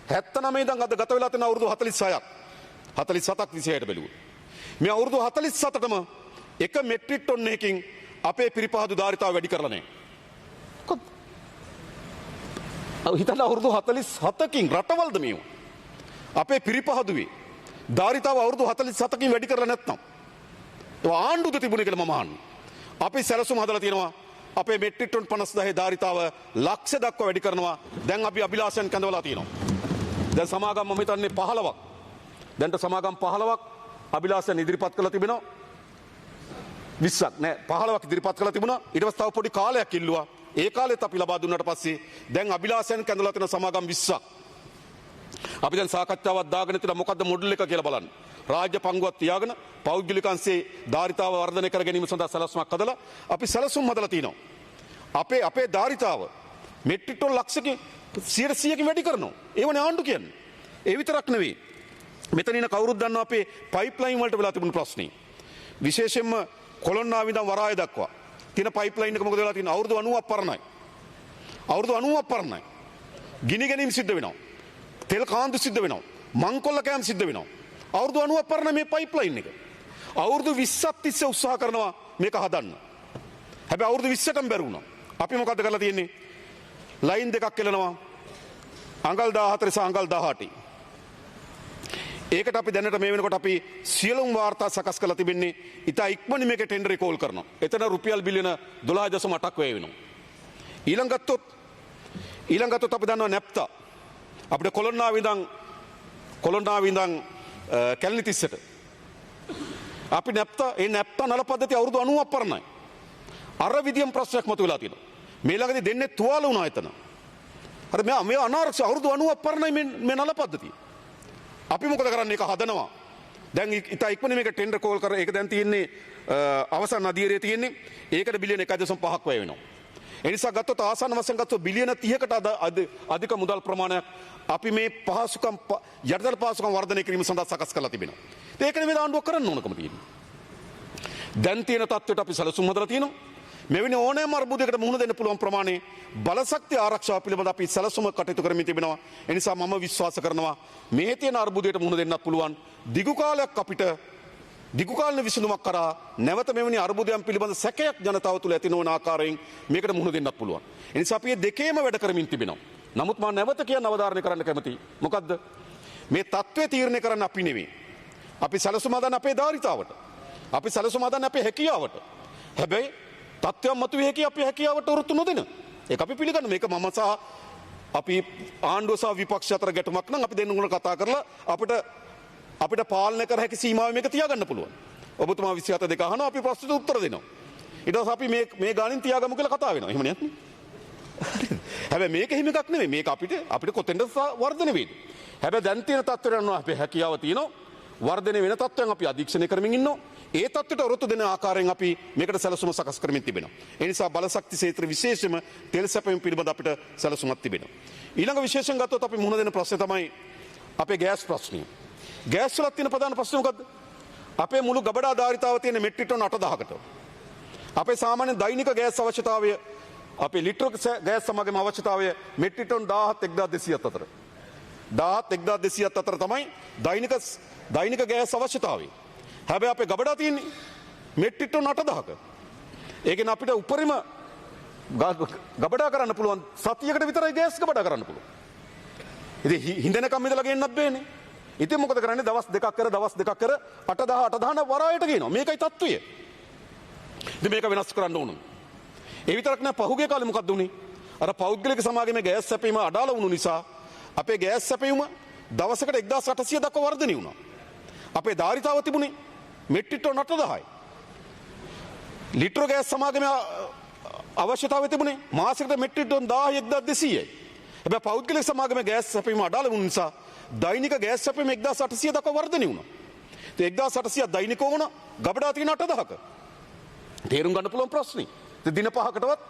79 ඉඳන් අද ගත වෙලා තියෙන අවුරුදු 46ක් 47ක් 26ට බැලුවොත් මේ අවුරුදු 47ටම එක මෙට්‍රික් ටන් එකකින් අපේ පිරිපහදු ධාරිතාව වැඩි කරලා නැහැ. හිතන්න අවුරුදු 47කින් රටවල්ද මේව. අපේ පිරිපහදුවේ ධාරිතාව අවුරුදු 47කින් වැඩි කරලා නැත්නම් ඒ ආණ්ඩුවද තිබුණේ කියලා මම අහන්නේ. අපි සැලසුම් හදලා තියෙනවා අපේ මෙට්‍රික් ටන් 50000 ධාරිතාව ලක්ෂ දක්වා වැඩි කරනවා. දැන් අපි අභිලාෂයන් කැඳවලා තියෙනවා. දැන් සමාගම් මම හිතන්නේ 15ක්. දැන්ට සමාගම් 15ක් අභිලාෂයන් ඉදිරිපත් කරලා තිබෙනවා. 20ක් නෑ 15ක් ඉදිරිපත් කරලා තිබුණා. ඊට පස්සේ තව පොඩි කාලයක් ඉල්ලුවා. ඒ කාලෙත් අපි ලබා දුන්නාට පස්සේ දැන් අභිලාෂයන් කැඳවලා තියෙන සමාගම් 20ක්. අපි දැන් සාකච්ඡාවක් දාගෙන තියෙනවා මොකද්ද මොඩල් එක කියලා බලන්න. රාජ්‍ය පංගුවක් තියාගෙන පෞද්ගලික අංශයේ ධාරිතාව වර්ධනය කර ගැනීම සඳහා සැලසුමක් හදලා අපි සැලසුම් හදලා තිනවා. අපේ ධාරිතාව මෙට්‍රික් ටන් ලක්ෂකින් 100කින් වැඩි කරනවා. ඒවනේ ආණ්ඩු කියන්නේ. ඒ විතරක් නෙවෙයි. මෙතන ඉන්න කවුරුත් දන්නවා අපේ පයිප්ලයින් වලට වෙලා තිබුණු ප්‍රශ්නේ. විශේෂයෙන්ම කොළොන්නාව ඉඳන් වරාය දක්වා තියෙන පයිප්ලයින් එක මොකද වෙලා තියෙන්නේ? අවුරුදු 90ක් පරණයි. අවුරුදු 90ක් පරණයි. ගිනි ගැනීම සිද්ධ වෙනවා. තෙල් කාන්දු සිද්ධ වෙනවා. මංකොල්ල කෑම සිද්ධ වෙනවා. අවුරුදු 90ක් පරණ මේ පයිප්ලයින් එක. අවුරුදු 20ක් තිස්සේ උත්සාහ කරනවා මේක හදන්න. හැබැයි අවුරුදු 20ටම බැරි වුණා. අපි මොකද කරලා තියෙන්නේ? ලයින් දෙකක් කෙලනවා. අඟල් 14 සහ අඟල් 18. ඒකට අපි දැනට මේ වෙනකොට අපි සියලුම වාර්තා සකස් කරලා තිබෙන්නේ ඉතා ඉක්මනින් මේක ටෙන්ඩරේ කෝල් කරනවා. එතන රුපියල් බිලියන 12.8ක් වැය වෙනවා. ඊළඟ ගත්තොත් අපි දන්නවා නැප්තා. අපිට කොළොන්නාව ඉඳන් කැලණි තිස්සට අපි නැප්තා නල පද්ධතිය අවුරුදු 90ක් පරණයි. අර විදියම ප්‍රශ්නයක් මතුවලා තියෙනවා. මේ ළඟදී දෙන්නේ තුවාල වුණා එතන. අර මේ අනාරක්ෂිත අවුරුදු 90ක් පරණයි මේ නල පද්ධතිය. අපි මොකද කරන්නේ? ඒක හදනවා. දැන් ඉතා ඉක්මනින් මේක ටෙන්ඩර් කෝල් කරලා ඒක දැන් තියෙන්නේ අවසන් අධීරයේ තියෙන්නේ. ඒකට බිලියන 1.5ක් වැය වෙනවා. ඒ නිසා ගත්තොත් ආසන්න වශයෙන් ගත්තොත් බිලියන 30කට අධික මුදල් ප්‍රමාණයක් අපි මේ පහසුකම් යටිතල පහසුකම් වර්ධනය කිරීම සඳහා සකස් කරලා තිබෙනවා. ඒක නෙමෙයි ආණ්ඩුවක් කරන්න ඕනකම තියෙන්නේ. දැන් තියෙන තත්ත්වයට අපි සැලසුම් හදලා තියෙනවා. මෙවැනි ඕනෑම අර්බුදයකට මුහුණ දෙන්න පුළුවන් ප්‍රමාණය බලශක්තිය ආරක්ෂාව පිළිබඳ අපි සැලසුම කටයුතු කරමින් තිබෙනවා. ඒ නිසා මම විශ්වාස කරනවා මේ තියෙන අර්බුදයට මුහුණ දෙන්නත් පුළුවන්. දිගු කාලයක් අපිට දිගු කාලීන විසඳුමක් කරා නැවත මෙවැනි අර්බුදයන් පිළිබඳ සැකයක් ජනතාව තුළ ඇති නොවන ආකාරයෙන් මේකට මුහුණ දෙන්නත් පුළුවන්. ඒ නිසා අපි මේ දෙකේම වැඩ කරමින් තිබෙනවා. නමුත් මම නැවත කියන අවධාරණය කරන්න කැමතියි. මොකද්ද? මේ තත්ත්වය තීරණය කරන්න අපි නෙවෙයි. අපි සැලසුම හදන්න අපේ ධාරිතාවට. අපි සැලසුම හදන්න අපේ හැකියාවට. හැබැයි තත්ත්වයක් මතුවේ හැකි අපි හැකියාවට වෘත්තු නොදෙන. ඒක අපි පිළිගන්න. මේක මම සහ අපි ආණ්ඩුව සහ විපක්ෂ අතර ගැටුමක් නම් අපි දෙන්නුන කතා කරලා අපිට පාලනය කර හැකි සීමාව මේක තියාගන්න පුළුවන්. ඔබතුමා 27 අහනවා අපි ප්‍රශ්නට උත්තර දෙනවා. ඊට පස්සේ අපි මේ ගානින් තියාගමු කියලා කතා වෙනවා. එහෙම නේද? හැබැයි මේක හිම එකක් නෙමෙයි. මේක අපිට කොතෙන්ද වර්ධනය වෙන්නේ. හැබැයි දැන් තියෙන තත්ත්වයට යනවා අපේ හැකියාව තියෙනවා. වර්ධනය වෙන තත්ත්වයන් අපි අධීක්ෂණය කරමින් ඉන්නවා. ඒ තත්ත්වයට ඔරොත්තු දෙන ආකාරයෙන් අපි මේකට සැලසුම සකස් කරමින් තිබෙනවා. ඒ නිසා බලශක්ති ක්ෂේත්‍ර විශේෂම තෙල් සැපයීම පිළිබඳ අපිට සැලසුමක් තිබෙනවා. ඊළඟ විශේෂයෙන් ගත්තොත් අපි මුහුණ දෙන ප්‍රශ්නේ තමයි අපේ ගෑස් ප්‍රශ්නය. ගෑස් වල තියෙන ප්‍රධාන ප්‍රශ්නේ මොකද්ද? අපේ මුළු ගබඩා ධාරිතාව තියෙන මෙට්‍රික් ටන් 8,000කට. අපේ සාමාන්‍ය දෛනික ගෑස් අවශ්‍යතාවය අපේ ලිටර ගෑස් සමගම අවශ්‍යතාවය මෙට්‍රික් ටන් 17,200 අතර. 17,200 අතර තමයි දෛනික ගෑස් අවශ්‍යතාවය. හැබැයි අපේ ගබඩා තියෙන්නේ මෙට්‍රික් ටන් 8,000ක. ඒ කියන්නේ අපිට උපරිම ගබඩා කරන්න පුළුවන් සතියකට විතරයි ගෑස් ගබඩා කරන්න පුළුවන්. ඉතින් හින්දනකම් ඉඳලා ගෙන්නත් බෑනේ. ඉතින් මොකද කරන්නේ දවස් දෙකක් කර 8,000 වරායට ගේනවා. මේකයි තත්ත්වය. ඉතින් මේක වෙනස් කරන්න ඕන. ඒ විතරක් නෑ පහුගිය කාලේ මොකක්ද උනේ? අර පෞද්ගලික සමාගමේ ගෑස් සැපීම අඩාල වුණු නිසා අපේ ගෑස් සැපීම දවසකට 1,800 දක්වා වර්ධනය වුණා. අපේ ධාරිතාව තිබුණේ මෙට්‍රික් ටන් 8,000යි. ලිටර ගෑස් සමාගමේ අවශ්‍යතාවය තිබුණේ මාසෙකට මෙට්‍රික් ටන් 1,200යි. හැබැයි පෞද්ගලික සමාගමේ ගෑස් සැපීම අඩාල වුණු නිසා දෛනික ගෑස් සැපීම 1,800 දක්වා වර්ධනය වුණා. ඉතින් 1,800 දෛනික වුණ ගබඩා තියෙන 8,000ක. තේරුම් ගන්න පුළුවන් ප්‍රශ්නේ. ඉතින් දින 5කටවත්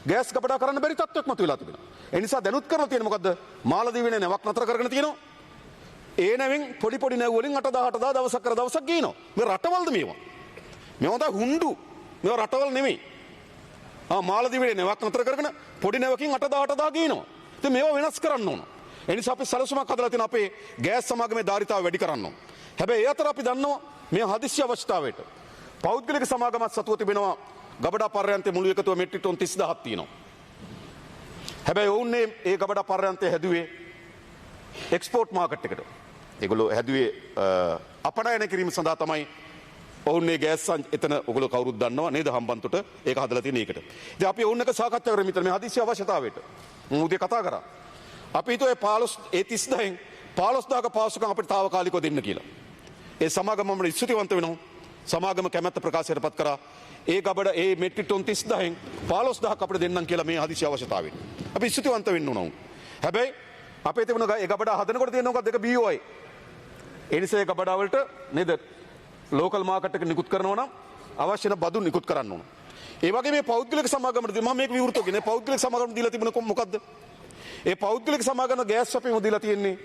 ගෑස් ගබඩා කරන්න බැරි තත්ත්වයක් මතුවලා තිබෙනවා. ඒ නිසා දැනුත් කරලා තියෙන මොකද්ද? මාලදීවේ නැවක් නතර කරගෙන තියෙනවා. ඒ නැවෙන් පොඩි නැව් වලින් 8,000 දවසක් කර දවසක් ගේනවා. මේ රටවල්ද මේවා? මේවා තමයි හුඬු. මේවා රටවල් නෙමෙයි. මාලදීවේ නැවක් නතර කරගෙන පොඩි නැවකින් 8,000 ගේනවා. ඉතින් මේවා වෙනස් කරන්න ඕන. ඒ නිසා අපි සැලසුමක් හදලා තියෙන අපේ ගෑස් සමාගමේ ධාරිතාව වැඩි කරන්න ඕන. හැබැයි ඒ අතර අපි දන්නවා මේ හදිස්සි අවශ්‍යතාවයට පෞද්ගලික සමාගමත් සතුව තිබෙනවා ගබඩා පර්යන්තය මුළු එකතුව මෙට්‍රික් ටන් 30,000ක් තියෙනවා. හැබැයි ඔවුන්නේ ඒ ගබඩා පර්යන්තය හැදුවේ එක්ස්පෝර්ට් මාකට් එකට. ඒගොල්ලෝ හැදුවේ අපනයන කිරීම සඳහා තමයි ඔවුන්නේ ගෑස් එතන ඔයගොල්ලෝ කවුරුත් දන්නවා නේද හම්බන්තොට ඒක හදලා තියෙන එකට. ඉතින් අපි ඔවුන් එක සාකච්ඡා කරමු මේ හදිස්සි අවශ්‍යතාවයට. මම උදේ කතා කරා. අපි හිතුවේ 30,000න් 15,000ක පාසුකම් අපිට తాවකාලිකව දෙන්න කියලා. ඒ සමාගමම ස්තුතිවන්ත වෙනවා. සමාගම කැමැත්ත ප්‍රකාශයට පත් කරා. ඒ ගබඩ ඒ මෙට්‍රික් ටන් 30,000න් 15,000ක් අපිට දෙන්නම් කියලා මේ හදිසි අවශ්‍යතාවයෙන්. අපි ස්තුතිවන්ත වෙන්න ඕන. හැබැයි අපේ තිබුණ ඒ ගබඩා හදනකොට තියෙන මොකක්ද? ඒක BOI. ඒ නිසා ඒ ගබඩා වලට නේද ලෝකල් මාකට් එක නිකුත් කරනවා නම් අවශ්‍ය නැ බදු නිකුත් කරන්න ඕන. ඒ වගේ මේ පෞද්ගලික සමාගමට මම මේක විවෘතව කියන්නේ පෞද්ගලික සමාගමට දීලා තිබුණ මොකද්ද? ඒ පෞද්ගලික සමාගම ගෑස් සැපීම දීලා තියෙන්නේ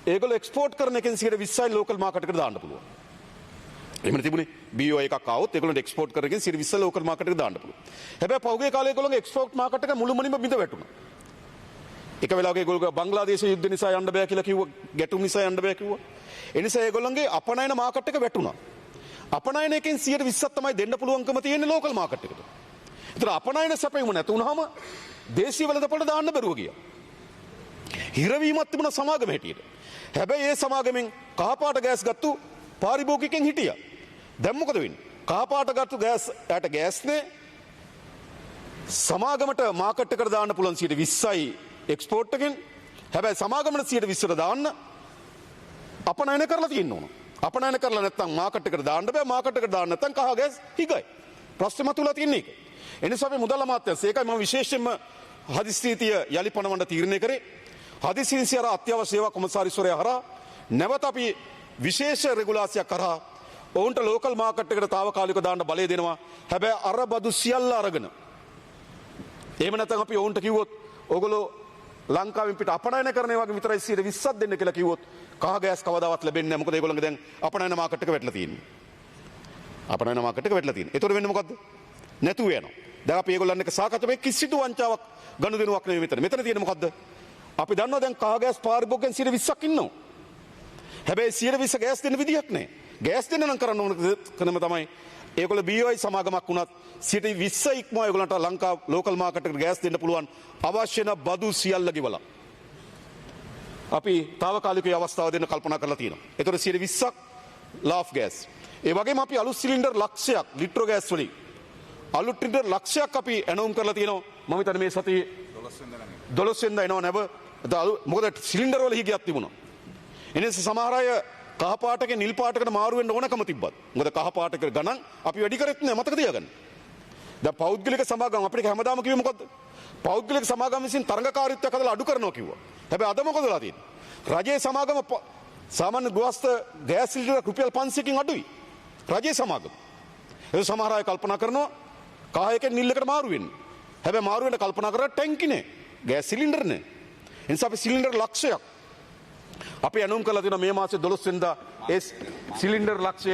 ඒගොල්ලෝ එක්ස්පෝර්ට් කරන එකෙන් 20%යි ලෝකල් මාකට් එකට දාන්න පුළුවන්. එහෙම තිබුණේ BOI එකක් ආවොත් ඒගොල්ලෝ එක්ස්පෝර්ට් කරන එකෙන් 20% ලෝකල් මාකට් එකට දාන්න පුළුවන්. හැබැයි පහුගිය කාලේ ඒගොල්ලෝගේ එක්ස්පෝර්ට් මාකට් එක මුළුමනින්ම බිඳ වැටුණා. එක වෙලාවක ඒගොල්ලෝ බංග්ලාදේශ යුද්ධ නිසා යන්න බෑ කියලා කිව්වා. ගැටුම් නිසා යන්න බෑ කිව්වා. ඒ නිසා ඒගොල්ලන්ගේ අපනයන මාකට් එක වැටුණා. අපනයන එකෙන් 120ක් තමයි දෙන්න පුළුවන්කම තියෙන්නේ ලෝකල් මාකට් එකට. ඒතර අපනයන සැපයුම නැතුණාම දේශීය වෙළඳපොළට දාන්න බැරුව ගියා. හිරවීමක් තිබුණ සමාගම හැටියට. හැබැයි ඒ සමාගමෙන් කහපාට ගෑස් ගත්තු පාරිභෝගිකෙන් හිටියා. දැන් මොකද වෙන්නේ? කහපාට ගත්තු ගෑස් යට ගෑස්නේ සමාගමට මාකට් එකට දාන්න පුළුවන් 20%යි එක්ස්පෝර්ට් එකෙන්. හැබැයි සමාගමට 20%ට දාන්න අපනයන කරලා තියෙන්න ඕන. අපනයන කරලා නැත්නම් මාකට් එකට දාන්න බෑ. මාකට් එකට දාන්න නැත්නම් කහ ගෑස් හිගයි. ප්‍රශ්නේ මතුවලා තියෙන එක. ඒ නිසා අපි මුදල් අමාත්‍යාංශය ඒකයි මම විශේෂයෙන්ම හදිසි නීතිය යලි පනවන්න තීරණය කරේ. හදිසි නීතිය අත්‍යවශ්‍ය සේවා කොමසාරිස්වරයා හරහා නැවත අපි විශේෂ රෙගුලාසියක් කරා ඔවුන්ට ලෝකල් මාකට් එකට තාවකාලිකව දාන්න බලය දෙනවා. හැබැයි අර බදු සියල්ල අරගෙන. එහෙම නැත්නම් අපි ඔවුන්ට කිව්වොත් ඕගොල්ලෝ ලංකාවෙන් පිට අපනයන කරන වගේ විතරයි 20%ක් දෙන්න කියලා කිව්වොත් කහ ගෑස් කවදාවත් ලැබෙන්නේ නැහැ. මොකද ඒගොල්ලන්ගේ දැන් අපනයන මාකට් එක වැටලා තියෙන්නේ. අපනයන මාකට් එක වැටලා තියෙන්නේ. ඒතකොට වෙන්නේ මොකද්ද? නැතුව යනවා. දැන් අපි ඒගොල්ලන් එක්ක සාකච්ඡා මේ කිසිදු වංචාවක් ගනුදෙනුවක් නෙවෙයි මෙතන. මෙතන තියෙන්නේ මොකද්ද? අපි දන්නවා දැන් කහ ගෑස් පාරිභෝගිකයන් 20%ක් ඉන්නවා. හැබැයි 20% ගෑස් දෙන්න විදියක් නැහැ. ගෑස් දෙන්න නම් කරන්න ඕන කනම තමයි ඒගොල්ලෝ BOI සමාගමක් වුණත් 20% ඉක්මවා ඒගොල්ලන්ට ලංකා ලෝකල් මාකට් එකට ගෑස් දෙන්න පුළුවන් අවශ්‍ය නැ බදු සියල්ල ගෙවලා. අපි తాවකාලික අවස්ථාව දෙන්න කල්පනා කරලා තියෙනවා. ඒතකොට 20%ක් ලාෆ් ගෑස්. ඒ වගේම අපි අලුත් සිලින්ඩර් ලක්ෂයක් ලිට්‍රෝ ගෑස් වලින් අලුත් සිලින්ඩර් ලක්ෂයක් අපි ඇනවුම් කරලා තියෙනවා. මම හිතන්නේ මේ සතියේ 12 වෙනිදා එනවා නැව. මොකද සිලින්ඩර් වල හිගයක් තිබුණා. එනිසා සමහර අය කහ පාටක නිල් පාටකට මාරු වෙන්න ඕනකම තිබ්බත්. මොකද කහ පාටක ගණන් අපි වැඩි කරෙත් නෑ මතක තියාගන්න. දැන් පෞද්ගලික සමාගම් අපිට හැමදාම කිව්වේ මොකද්ද? පෞද්ගලික සමාගම් විසින් තරඟකාරීත්වයක් හදලා අඩු කරනවා කිව්වා. හැබැයි අද මොකද වෙලා තියෙන්නේ? රජයේ සමාගම සාමාන්‍ය ගෘහස්ත ගෑස් සිලින්ඩර් රුපියල් 500කින් අඩුයි. රජයේ සමාගම. ඒ සමහර අය කල්පනා කරනවා කහ එකෙන් නිල් එකට මාරු වෙන්න. හැබැයි මාරු වෙන්න කල්පනා කරලා ටැංකි නේ. ගෑස් සිලින්ඩර් නේ. ඒ නිසා අපි සිලින්ඩර් ලක්ෂයක් අපි ඇනුම් කරලා තියෙනවා මේ මාසේ 12 වෙනිදා ඒ සිලින්ඩර් ලක්ෂය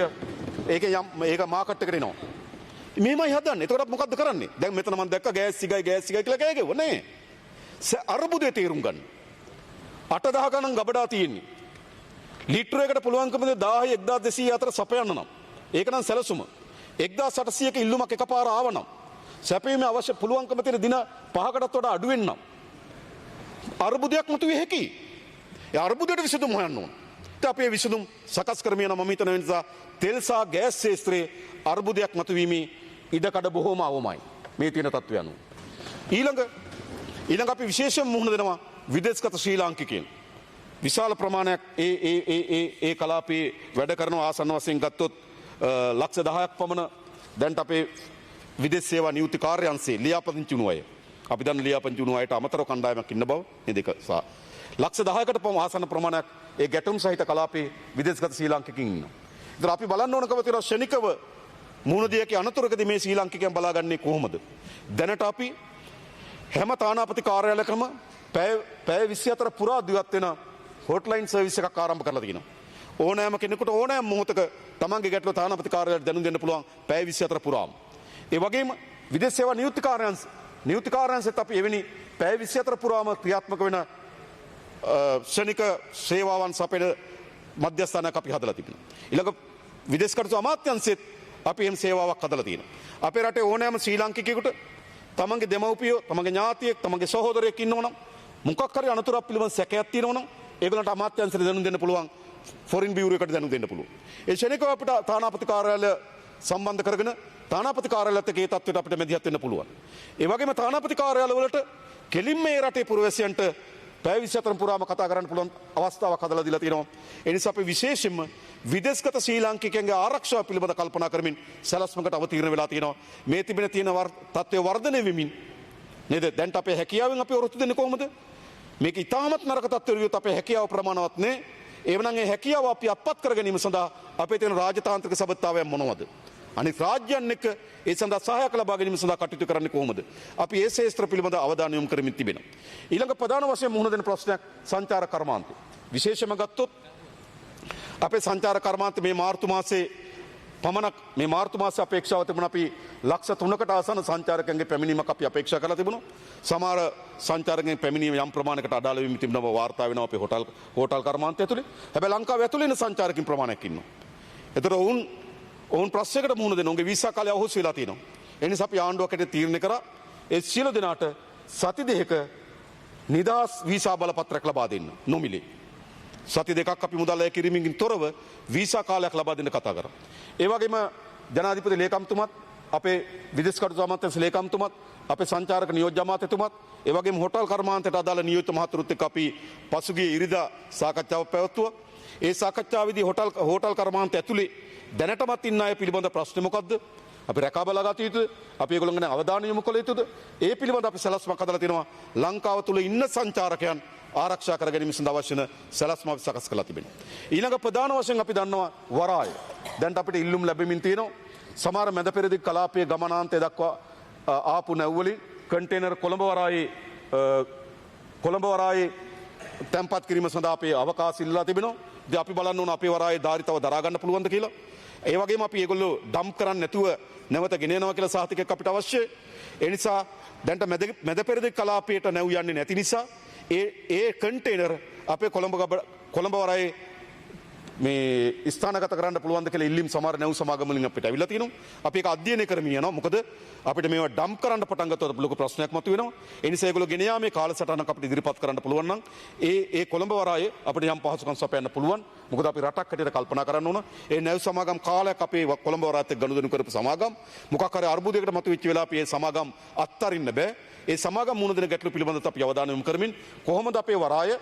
ඒක මාකට් එකට එනවා. මෙහෙමයි හදන්නේ. එතකොට මොකද්ද කරන්නේ? දැන් මෙතන මම දැක්ක ගෑස් සිගයි කියලා කෑ ගැව්වා නේ. අර්බුදේ තේරුම් ගන්න. 8000 ගණන් ගබඩා තියෙන්නේ. ලිටර එකට පුළුවන්කමද 1000 1200 අතර සපයන්න නම්. ඒක නම් සැලසුම. 1800ක ඉල්ලුමක් එකපාර ආවනම් සැපීමේ අවශ්‍ය පුළුවන්කම තියෙන දින 5කටත් වඩා අඩු වෙන්නම්. අර්බුදයක් මතුවේ හැකි. ඒ අර්බුදයට විසඳුම් හොයන්න ඕන. ඉතින් අපේ විසඳුම් සකස් කරමින් යන මම හිතන නිසා තෙල් සහ ගෑස් ක්ෂේත්‍රයේ අර්බුදයක් මතුවීමේ ඉඩකඩ බොහෝම අවමයි. මේ තියෙන තත්ත්වය අනුව. ඊළඟ අපි විශේෂයෙන් මුහුණ දෙනවා විදේශගත ශ්‍රී ලාංකිකයන්. විශාල ප්‍රමාණයක් ඒ කලාපයේ වැඩ කරන ආසන්න වශයෙන් ගත්තොත් ලක්ෂ 10ක් පමණ දැන්ට අපේ විදේශ සේවා නියුක්ති කාර්යාංශයේ ලියාපදිංචි වුණු අය. අපි දන්න ලියාපදිංචි වුණු අයට අමතරව කණ්ඩායමක් ඉන්න බව මේ දෙක සහ ලක්ෂ 10කට පමණ ආසන්න ප්‍රමාණයක් ඒ ගැටුම් සහිත කලාපයේ විදේශගත ශ්‍රී ලාංකිකයන් ඉන්නවා. ඉතින් අපි බලන්න ඕනකම තියෙනවා ශනිකව මුහුණ දියකේ අනතුරකදී මේ ශ්‍රී ලාංකිකයන් බලාගන්නේ කොහොමද? දැනට අපි හැම තානාපති කාර්යාලයකම පැය 24 පුරා දිවත් වෙන හොට්ලයින් සර්විස් එකක් ආරම්භ කරලා තියෙනවා. ඕනෑම කෙනෙකුට ඕනෑම මොහොතක තමන්ගේ ගැටලුව තානාපති කාර්යාලයට දැනුම් දෙන්න පුළුවන් පැය 24 පුරාම. ඒ වගේම විදේශ සේවා නියුක්ති කාර්යාංශෙත් අපි එවැනි පැය 24 පුරාම ක්‍රියාත්මක වෙන ශනික සේවාවන් සපයන මධ්‍යස්ථානයක් අපි හදලා තිබෙනවා. ඊළඟ විදේශ කටයුතු අමාත්‍යාංශෙත් අපි එම් සේවාවක් හදලා තියෙනවා. අපේ රටේ ඕනෑම ශ්‍රී ලාංකිකයෙකුට තමන්ගේ දෙමව්පියෝ, තමන්ගේ ඥාතියෙක්, තමන්ගේ සහෝදරයෙක් ඉන්නවනම් මොකක් හරි අනතුරක් පිළිබඳ සැකයක් තියෙනවනම් ඒගොල්ලන්ට අමාත්‍යාංශයට දැනුම් දෙන්න පුළුවන්. ෆොරින් බියුරෝ එකට දැනුම් දෙන්න පුළුවන්. ඒ ශනිකව අපිට තානාපති කාර්යාලය සම්බන්ධ කරගෙන තානාපති කාර්යාලයත් එක්ක ඒ තත්ත්වයට අපිට මැදිහත් වෙන්න පුළුවන්. ඒ වගේම තානාපති කාර්යාල වලට කෙලින්ම මේ රටේ පුරවැසියන්ට පැය 24 පුරාම කතා කරන්න පුළුවන් අවස්ථාවක් හදලා දීලා තියෙනවා. ඒ නිසා අපි විශේෂයෙන්ම විදේශගත ශ්‍රී ලාංකිකයන්ගේ ආරක්ෂාව පිළිබඳ කල්පනා කරමින් සැලැස්මකට අවතීර්ණ වෙලා තියෙනවා. මේ තිබෙන තත්ත්වය වර්ධනය වෙමින් නේද? දැන් අපේ හැකියාවෙන් අපි වෘත්ති දෙන්නේ කොහොමද? මේක ඉතාමත් නරක තත්ත්වයක් විදිහට අපේ හැකියාව ප්‍රමාණවත් නෑ. එවනම් ඒ හැකියාව අපි අත්පත් කර ගැනීම සඳහා අපේ තියෙන රාජතාන්ත්‍රික සබඳතාවයන් මොනවද? අනිත් රාජ්‍යයන් එක්ක ඒ සඳහා සහායක් ලබා ගැනීම සඳහා කටයුතු කරන්නේ කොහොමද? අපි ඒ ශාස්ත්‍ර පිළිබඳ අවධානය යොමු කරමින් තිබෙනවා. ඊළඟ ප්‍රධාන වශයෙන් මුහුණ දෙන ප්‍රශ්නයක් සංචාරක කර්මාන්තය. විශේෂයෙන්ම ගත්තොත් අපේ සංචාරක කර්මාන්තය මේ මාර්තු මාසයේ පමණක් මේ මාර්තු මාසයේ අපේක්ෂාව තිබුණා අපි ලක්ෂ 3කට ආසන්න සංචාරකයන්ගේ පැමිණීමක් අපි අපේක්ෂා කරලා තිබුණා. සමහර සංචාරකයන්ගේ පැමිණීම යම් ප්‍රමාණයකට අඩාල වෙමින් තිබෙන බව වාර්තා වෙනවා අපේ හෝටල් කර්මාන්තය ඇතුලේ. හැබැයි ලංකාව ඇතුලේ ඉන්න සංචාරකින් ප්‍රමාණයක් ඉන්නවා. ඒතර ඔවුන් ප්‍රශ්නයකට මුහුණ දෙනවා. උන්ගේ වීසා කාලය අහෝස් වෙලා තියෙනවා. ඒ නිසා අපි ආණ්ඩුවකට තීරණය කරා ඒ සියලු දෙනාට සති දෙකක නිදහස් වීසා බලපත්‍රයක් ලබා දෙන්න නොමිලේ. සති දෙකක් අපි මුදල් අය කිරීමකින් තොරව වීසා කාලයක් ලබා දෙන්න කතා කරා. ඒ වගේම ජනාධිපති ලේකම්තුමත් අපේ විදේශ කටයුතු අමාත්‍යාංශ ලේකම්තුමත් අපේ සංචාරක නියෝජ්‍ය අමාත්‍යතුමත් ඒ වගේම හෝටල් කර්මාන්තයට අදාළ නියෝජිත මහතුරුත් එක්ක අපි පසුගිය ඉරිදා සාකච්ඡාවක් පැවැත්තුවා. ඒ සාකච්ඡාවේදී හෝටල් කර්මාන්තය ඇතුලේ දැනටමත් ඉන්න අය පිළිබඳ ප්‍රශ්න මොකද්ද? අපි රැකා බලා ගත යුතුද? අපි ඒගොල්ලන් ගැන අවධානය යොමු කළ යුතුද? ඒ පිළිබඳ අපි සැලැස්මක් හදලා තිනවා. ලංකාව තුල ඉන්න සංචාරකයන් ආරක්ෂා කර ගැනීම සඳහා අවශ්‍ය වෙන සැලැස්ම අපි සකස් කරලා තිබෙනවා. ඊළඟ ප්‍රධාන වශයෙන් අපි දන්නවා වරාය. දැන් අපිට ඉල්ලුම් ලැබෙමින් තියෙනවා. සමහර මැද පෙරදිග කලාපයේ ගමනාන්තය දක්වා ආපු නැව්වලින් කන්ටේනර් කොළඹ වරායේ තැන්පත් කිරීම සඳහා අපේ අවකාශ ඉල්ලලා තිබෙනවා. ඉතින් අපි බලන්න ඕන අපේ වරායේ ධාරිතව දරා ගන්න පුළුවන්ද කියලා. ඒ වගේම අපි ඒගොල්ලෝ ඩම්ප් කරන්නේ නැතුව නැවත ගෙන යනවා කියලා සාහිතිකයක් අපිට අවශ්‍යයි. ඒ නිසා දැන්ට මැද පෙරදිග කලාපයට නැව් යන්නේ නැති නිසා ඒ කන්ටේනර් අපේ කොළඹ වරායේ මේ ස්ථානගත කරන්න පුළුවන්ද කියලා ඉල්ලීම් සමහර නැව් සමාගම් වලින් අපිට අවිලා තියෙනවා. අපි ඒක අධ්‍යයනය කරමින් යනවා. මොකද අපිට මේවා ඩම්ප් කරන්න පටන් ගත්තොත් ලොකු ප්‍රශ්නයක් මතුවෙනවා. ඒ නිසා ඒගොල්ලෝ ගෙන යාමේ කාලසටහනක් අපිට ඉදිරිපත් කරන්න පුළුවන් නම් ඒ කොළඹ වරායේ අපිට යම් පහසුකම් සපයන්න පුළුවන්. මොකද අපි රටක් හැටියට කල්පනා කරන්න ඕන. ඒ නැව් සමාගම් කාලයක් අපේ කොළඹ වරායත් එක්ක ගනුදෙනු කරපු සමාගම් මොකක් හරි අර්බුදයකට මතුවෙච්ච වෙලාව අපි ඒ සමාගම් අත්තරින්න බෑ. ඒ සමාගම් මුණ දෙන ගැටලු පිළිබඳව අපි අවධානය යොමු කරමින් කොහොමද අපේ වරාය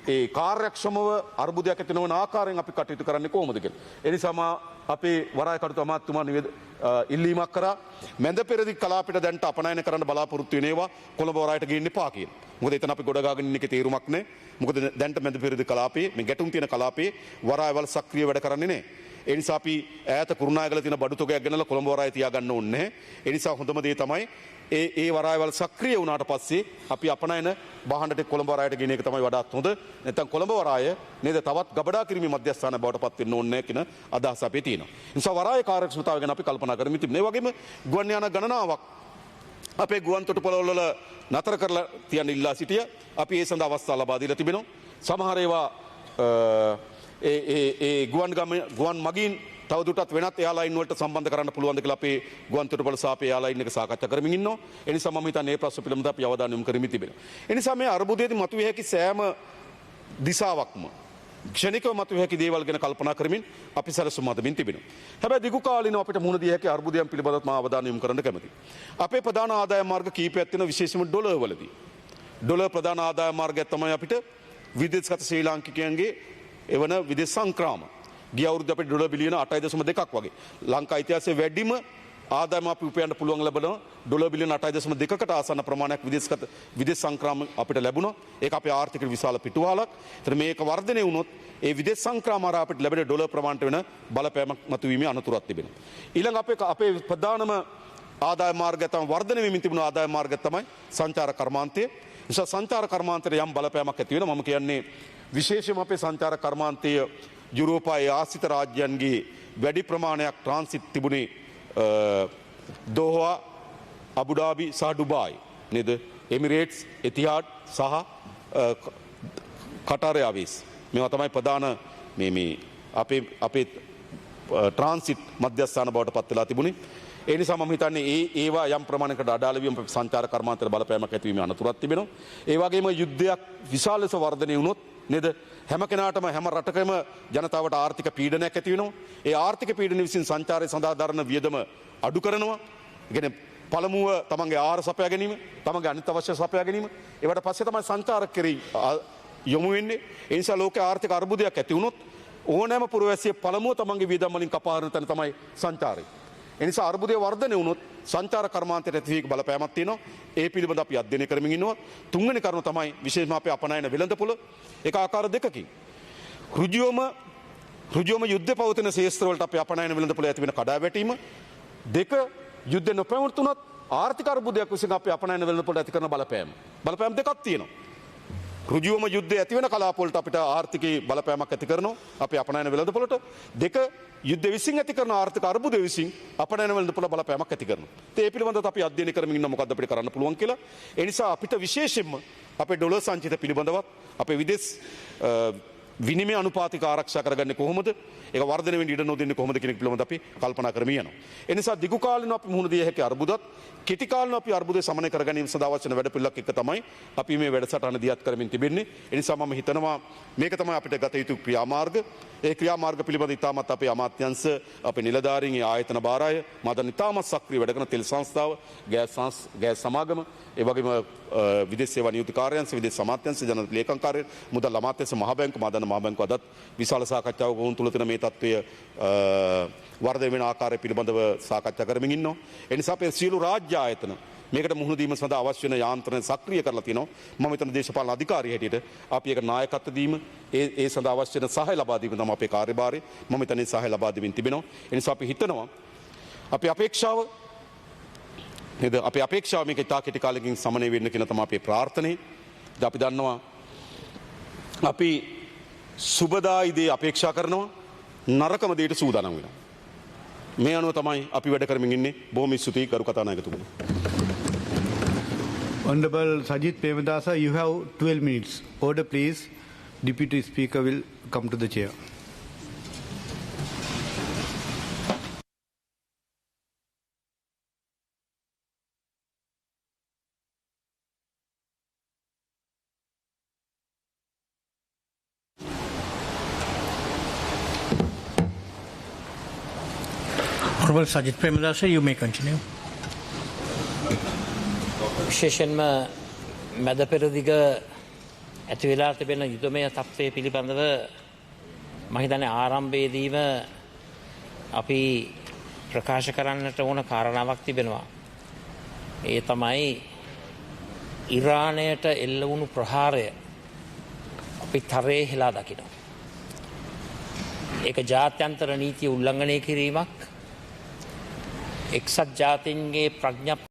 ඒ කාර්යක්ෂමව අර්බුදයක් ඇති නොවන ආකාරයෙන් අපි කටයුතු කරන්නේ කොහොමද කියලා. ඒ නිසාම අපේ වරාය කටයුතු අමාත්‍යතුමා ඉල්ලීමක් කරා මැද පෙරදිග කලාපයට දැන්ට අපනයන කරන්න බලාපොරොත්තු වෙන ඒවා කොළඹ වරායට ගේන්න එපා කියලා. මොකද එතන අපි ගොඩ ගාගෙන ඉන්න එකේ තේරුමක් නැහැ. මොකද දැන්ට මැද පෙරදිග කලාපයේ මේ ගැටුම් තියෙන කලාපයේ වරායවල සක්‍රිය වැඩ කරන්නේ නැහැ. ඒ නිසා අපි ඈත කුරුණෑගල තියෙන බඩු තොගයක් ගෙනලා කොළඹ වරායේ තියාගන්න ඕනේ. ඒ නිසා හොඳම දේ තමයි ඒ වරායවල සක්‍රිය වුණාට පස්සේ අපි අපනයන බහණ්ඩට කොළඹ වරායට ගෙන එක තමයි වඩාත් හොඳ. නැත්නම් කොළඹ වරාය නේද තවත් ගබඩා කිරීමේ මධ්‍යස්ථාන බවට පත් වෙන්න ඕනේ කියන අදහස අපේ තියෙනවා. ඒ නිසා වරායේ කාර්යක්ෂමතාවය ගැන අපි කල්පනා කරමින් තිබෙනවා. ඒ වගේම ගුවන් යාන ගණනාවක් අපේ ගුවන් තොටුපළවල නතර කරලා තියන්න ඉල්ලා සිටිය. අපි ඒ සඳහා අවස්ථා ලබා දීලා තිබෙනවා. සමහර ඒවා ගුවන් මගින් තවදුරටත් වෙනත් එයාලයින් වලට සම්බන්ධ කරන්න පුළුවන්ද කියලා අපේ ගුවන් තොටුපළ සාපේ එයාලයින් එක සාකච්ඡා කරමින් ඉන්නවා. ඒ නිසා මම හිතන්නේ මේ ප්‍රශ්න පිළිබඳව අපි අවධානය යොමු කරමින් තිබෙනවා. ඒ නිසා මේ අර්බුදයේදී මතුවේ හැකි සෑම දිශාවක්ම ක්ෂණිකව මතුවේ හැකි දේවල් ගැන කල්පනා කරමින් අපි සැලසුම් අදමින් තිබෙනවා. හැබැයි දිගු කාලිනව අපිට මුහුණ දිය හැකි අර්බුදයන් පිළිබඳව මම අවධානය යොමු කරන්න කැමතියි. අපේ ප්‍රධාන ආදායම් මාර්ග කීපයක් තියෙනවා විශේෂයෙන්ම ඩොලර් වලදී. ඩොලර් ප්‍රධාන ආදායම් මාර්ගයක් තමයි අපිට විදේශගත ශ්‍රී ලාංකිකයන්ගේ එවන විදේශ සංක්‍රාම. ගිය අවුරුද්දේ අපිට ඩොලර් බිලියන 8.2ක් වගේ. ලංකා ඉතිහාසයේ වැඩිම ආදායම අපි උපයන්න පුළුවන් ලැබෙන ඩොලර් බිලියන 8.2කට ආසන්න ප්‍රමාණයක් විදේශ සංක්‍රාම අපිට ලැබුණා. ඒක අපේ ආර්ථික විශාල පිටුවහලක්. ඒතර මේක වර්ධනය වුණොත් ඒ විදේශ සංක්‍රාම හරහා අපිට ලැබෙන ඩොලර් ප්‍රමාණයට වෙන බලපෑමක් මතුවීමේ අනතුරක් තිබෙනවා. ඊළඟ අපේ ප්‍රධානම ආදායම මාර්ගය තමයි වර්ධනය වෙමින් තිබුණු ආදායම මාර්ගය තමයි සංචාර කර්මාන්තය. නිසා සංචාර කර්මාන්තයට යම් බලපෑමක් ඇති වෙනවා. මම කියන්නේ විශේෂයෙන්ම අපේ සංචාර කර්මාන්තය යුරෝපායේ ආසිත රාජ්‍යයන්ගේ වැඩි ප්‍රමාණයක් ට්‍රාන්සිට් තිබුණේ දෝහා, අබුඩාබි සහ ඩුබායි නේද? එමිරේට්ස්, එතිහාඩ් සහ කටාර් එයාර්වේස්. මේවා තමයි ප්‍රධාන මේ අපේ ට්‍රාන්සිට් මධ්‍යස්ථාන බවට පත් වෙලා තිබුණේ. ඒ නිසා මම හිතන්නේ ඒවා යම් ප්‍රමාණයකට අඩාල වීම සංචාර කර්මාන්තවල බලපෑමක් ඇතිවීමේ අනතුරක් තිබෙනවා. ඒ වගේම යුද්ධයක් විශාල ලෙස වර්ධනය වුණොත් නේද හැම කෙනාටම හැම රටකම ජනතාවට ආර්ථික පීඩනයක් ඇති වෙනවා. ඒ ආර්ථික පීඩන විසින් සංචාරය සඳහා දරන වියදම අඩු කරනවා. ඒ කියන්නේ පළමුව තමන්ගේ ආහාර සපයා ගැනීම, තමන්ගේ අනිත් අවශ්‍ය සපයා ගැනීම. ඒවට පස්සේ තමයි සංචාරක කෙරෙහි යොමු වෙන්නේ. ඒ නිසා ලෝකයේ ආර්ථික අර්බුදයක් ඇති වුණොත් ඕනෑම පුරවැසියෙක් පළමුව තමන්ගේ වියදම් වලින් කපා හරින තැන තමයි සංචාරය. එනිසා අර්බුදය වර්ධනය වුණොත් සංචාර කර්මාන්තයට ඇතිවීම බලපෑමක් තියෙනවා. ඒ පිළිබඳ අපි අධ්‍යයනය කරමින් ඉන්නවා. තුන්වෙනි කරුණ තමයි විශේෂයෙන්ම අපේ අපනයන වෙළඳපොළ ඒක ආකාර දෙකකින්. ඍජුවම යුද්ධ පවතින ශේෂ්ත්‍ර වලට අපේ අපනයන වෙළඳපොළ ඇති වෙන කඩාවැටීම. දෙක යුද්ධ නොපැවතුනත් ආර්ථික අර්බුදයක් විසින් අපේ අපනයන වෙළඳපොළ ඇති කරන බලපෑම. බලපෑම් දෙකක් තියෙනවා. ඍජුවම යුද්ධ ඇති වෙන කලාපවලට අපිට ආර්ථිකයේ බලපෑමක් ඇති කරනවා අපේ අපනයන වෙළඳපොළට. දෙක යුද්ධ විසින් ඇති කරන ආර්ථික අර්බුද විසින් අපනයන වෙළඳපොළ බලපෑමක් ඇති කරනවා. ඒ පිළිබඳව අපි අධ්‍යයනය කරමින් ඉන්න මොකද්ද අපිට කරන්න පුළුවන් කියලා. ඒ නිසා අපිට විශේෂයෙන්ම අපේ ඩොලර් සංචිත පිළිබඳවත් අපේ විදේශ විනිමය අනුපාතික ආරක්ෂා කරගන්නේ කොහොමද? ඒක වර්ධනය වෙන්න ඉඩ නොදෙන්නේ කොහොමද කියන එක පිළිබඳව අපි කල්පනා කරමින් යනවා. ඒ නිසා දිගු කාලිනව අපි මුහුණ දිය හැකි අර්බුදත් කෙටි කාලිනව අපි අර්බුදය සමනය කර ගැනීම සඳහා අවශ්‍ය වෙන වැඩපිළිවෙලක් එක තමයි අපි මේ වැඩසටහන දියත් කරමින් තිබෙන්නේ. ඒ නිසා මම හිතනවා මේක තමයි අපිට ගත යුතු ක්‍රියාමාර්ග. ඒ ක්‍රියාමාර්ග පිළිබඳව ඉතාමත් අපේ අමාත්‍යංශ, අපේ නිලධාරීන්, ආයතන භාරය, මදන් ඉතාමත් සක්‍රිය වැඩ කරන තෙල් සංස්ථාව, ගෑස් සමාගම, ඒ වගේම විදේශ සේවා නියුක්ති කාර්යාංශ, විදේශ අමාත්‍යංශ, ජන ලේකම් කාර්ය, මුදල් අමාත්‍යංශ, මහ බැංකුව, මදන් මහ බැංකුව අදත් විශාල සාකච්ඡාවක් වුන් තුල තියෙන මේ තත්ත්වය වර්ධනය වෙන ආකාරය පිළිබඳව සාකච්ඡා කරමින් ඉන්නවා. ඒ නිසා අපේ සියලු රාජ්‍ය ආයතන මේකට මුහුණ දීම සඳහා අවශ්‍ය වෙන යාන්ත්‍රණ සක්‍රිය කරලා තිනවා. මම හිතන දේශපාලන අධිකාරිය හැටියට අපි ඒක නායකත්ව දීම ඒ සඳහා අවශ්‍ය වෙන සහාය ලබා දීම තමයි අපේ කාර්යභාරය. මම හිතන්නේ සහාය ලබා දෙමින් තිබෙනවා. ඒ නිසා අපි හිතනවා අපේ අපේක්ෂාව නේද අපේ අපේක්ෂාව මේක ඉතා කෙටි කාලෙකින් සමනය වෙන්න කියලා තමයි අපේ ප්‍රාර්ථනාව. අපි දන්නවා අපි සුබදායි දේ අපේක්ෂා කරනවා, නරකම දේට සූදානම් වෙනවා. මේ අනුව තමයි අපි වැඩ කරමින් ඉන්නේ. බොහොම ස්තුතියි ගරු කතානායකතුමනි. Honorable Sajith Premadasa, you have 12 minutes. Order please. Deputy Speaker will come to the chair. Honorable Sajith Premadasa, you may continue. විශේෂයෙන්ම මැද පෙරදිග ඇති වෙලා තිබෙන යුදමය තත්ත්වය පිළිබඳව මම හිතන්නේ ආරම්භයේදීම අපි ප්‍රකාශ කරන්නට ඕන කාරණාවක් තිබෙනවා. ඒ තමයි ඉරානයට එල්ල වුණු ප්‍රහාරය අපි තරයේ හෙලා දකිනවා. ඒක ජාත්‍යන්තර නීතිය උල්ලංඝනය කිරීමක් එක්සත් ජාතීන්ගේ ප්‍රඥප්ති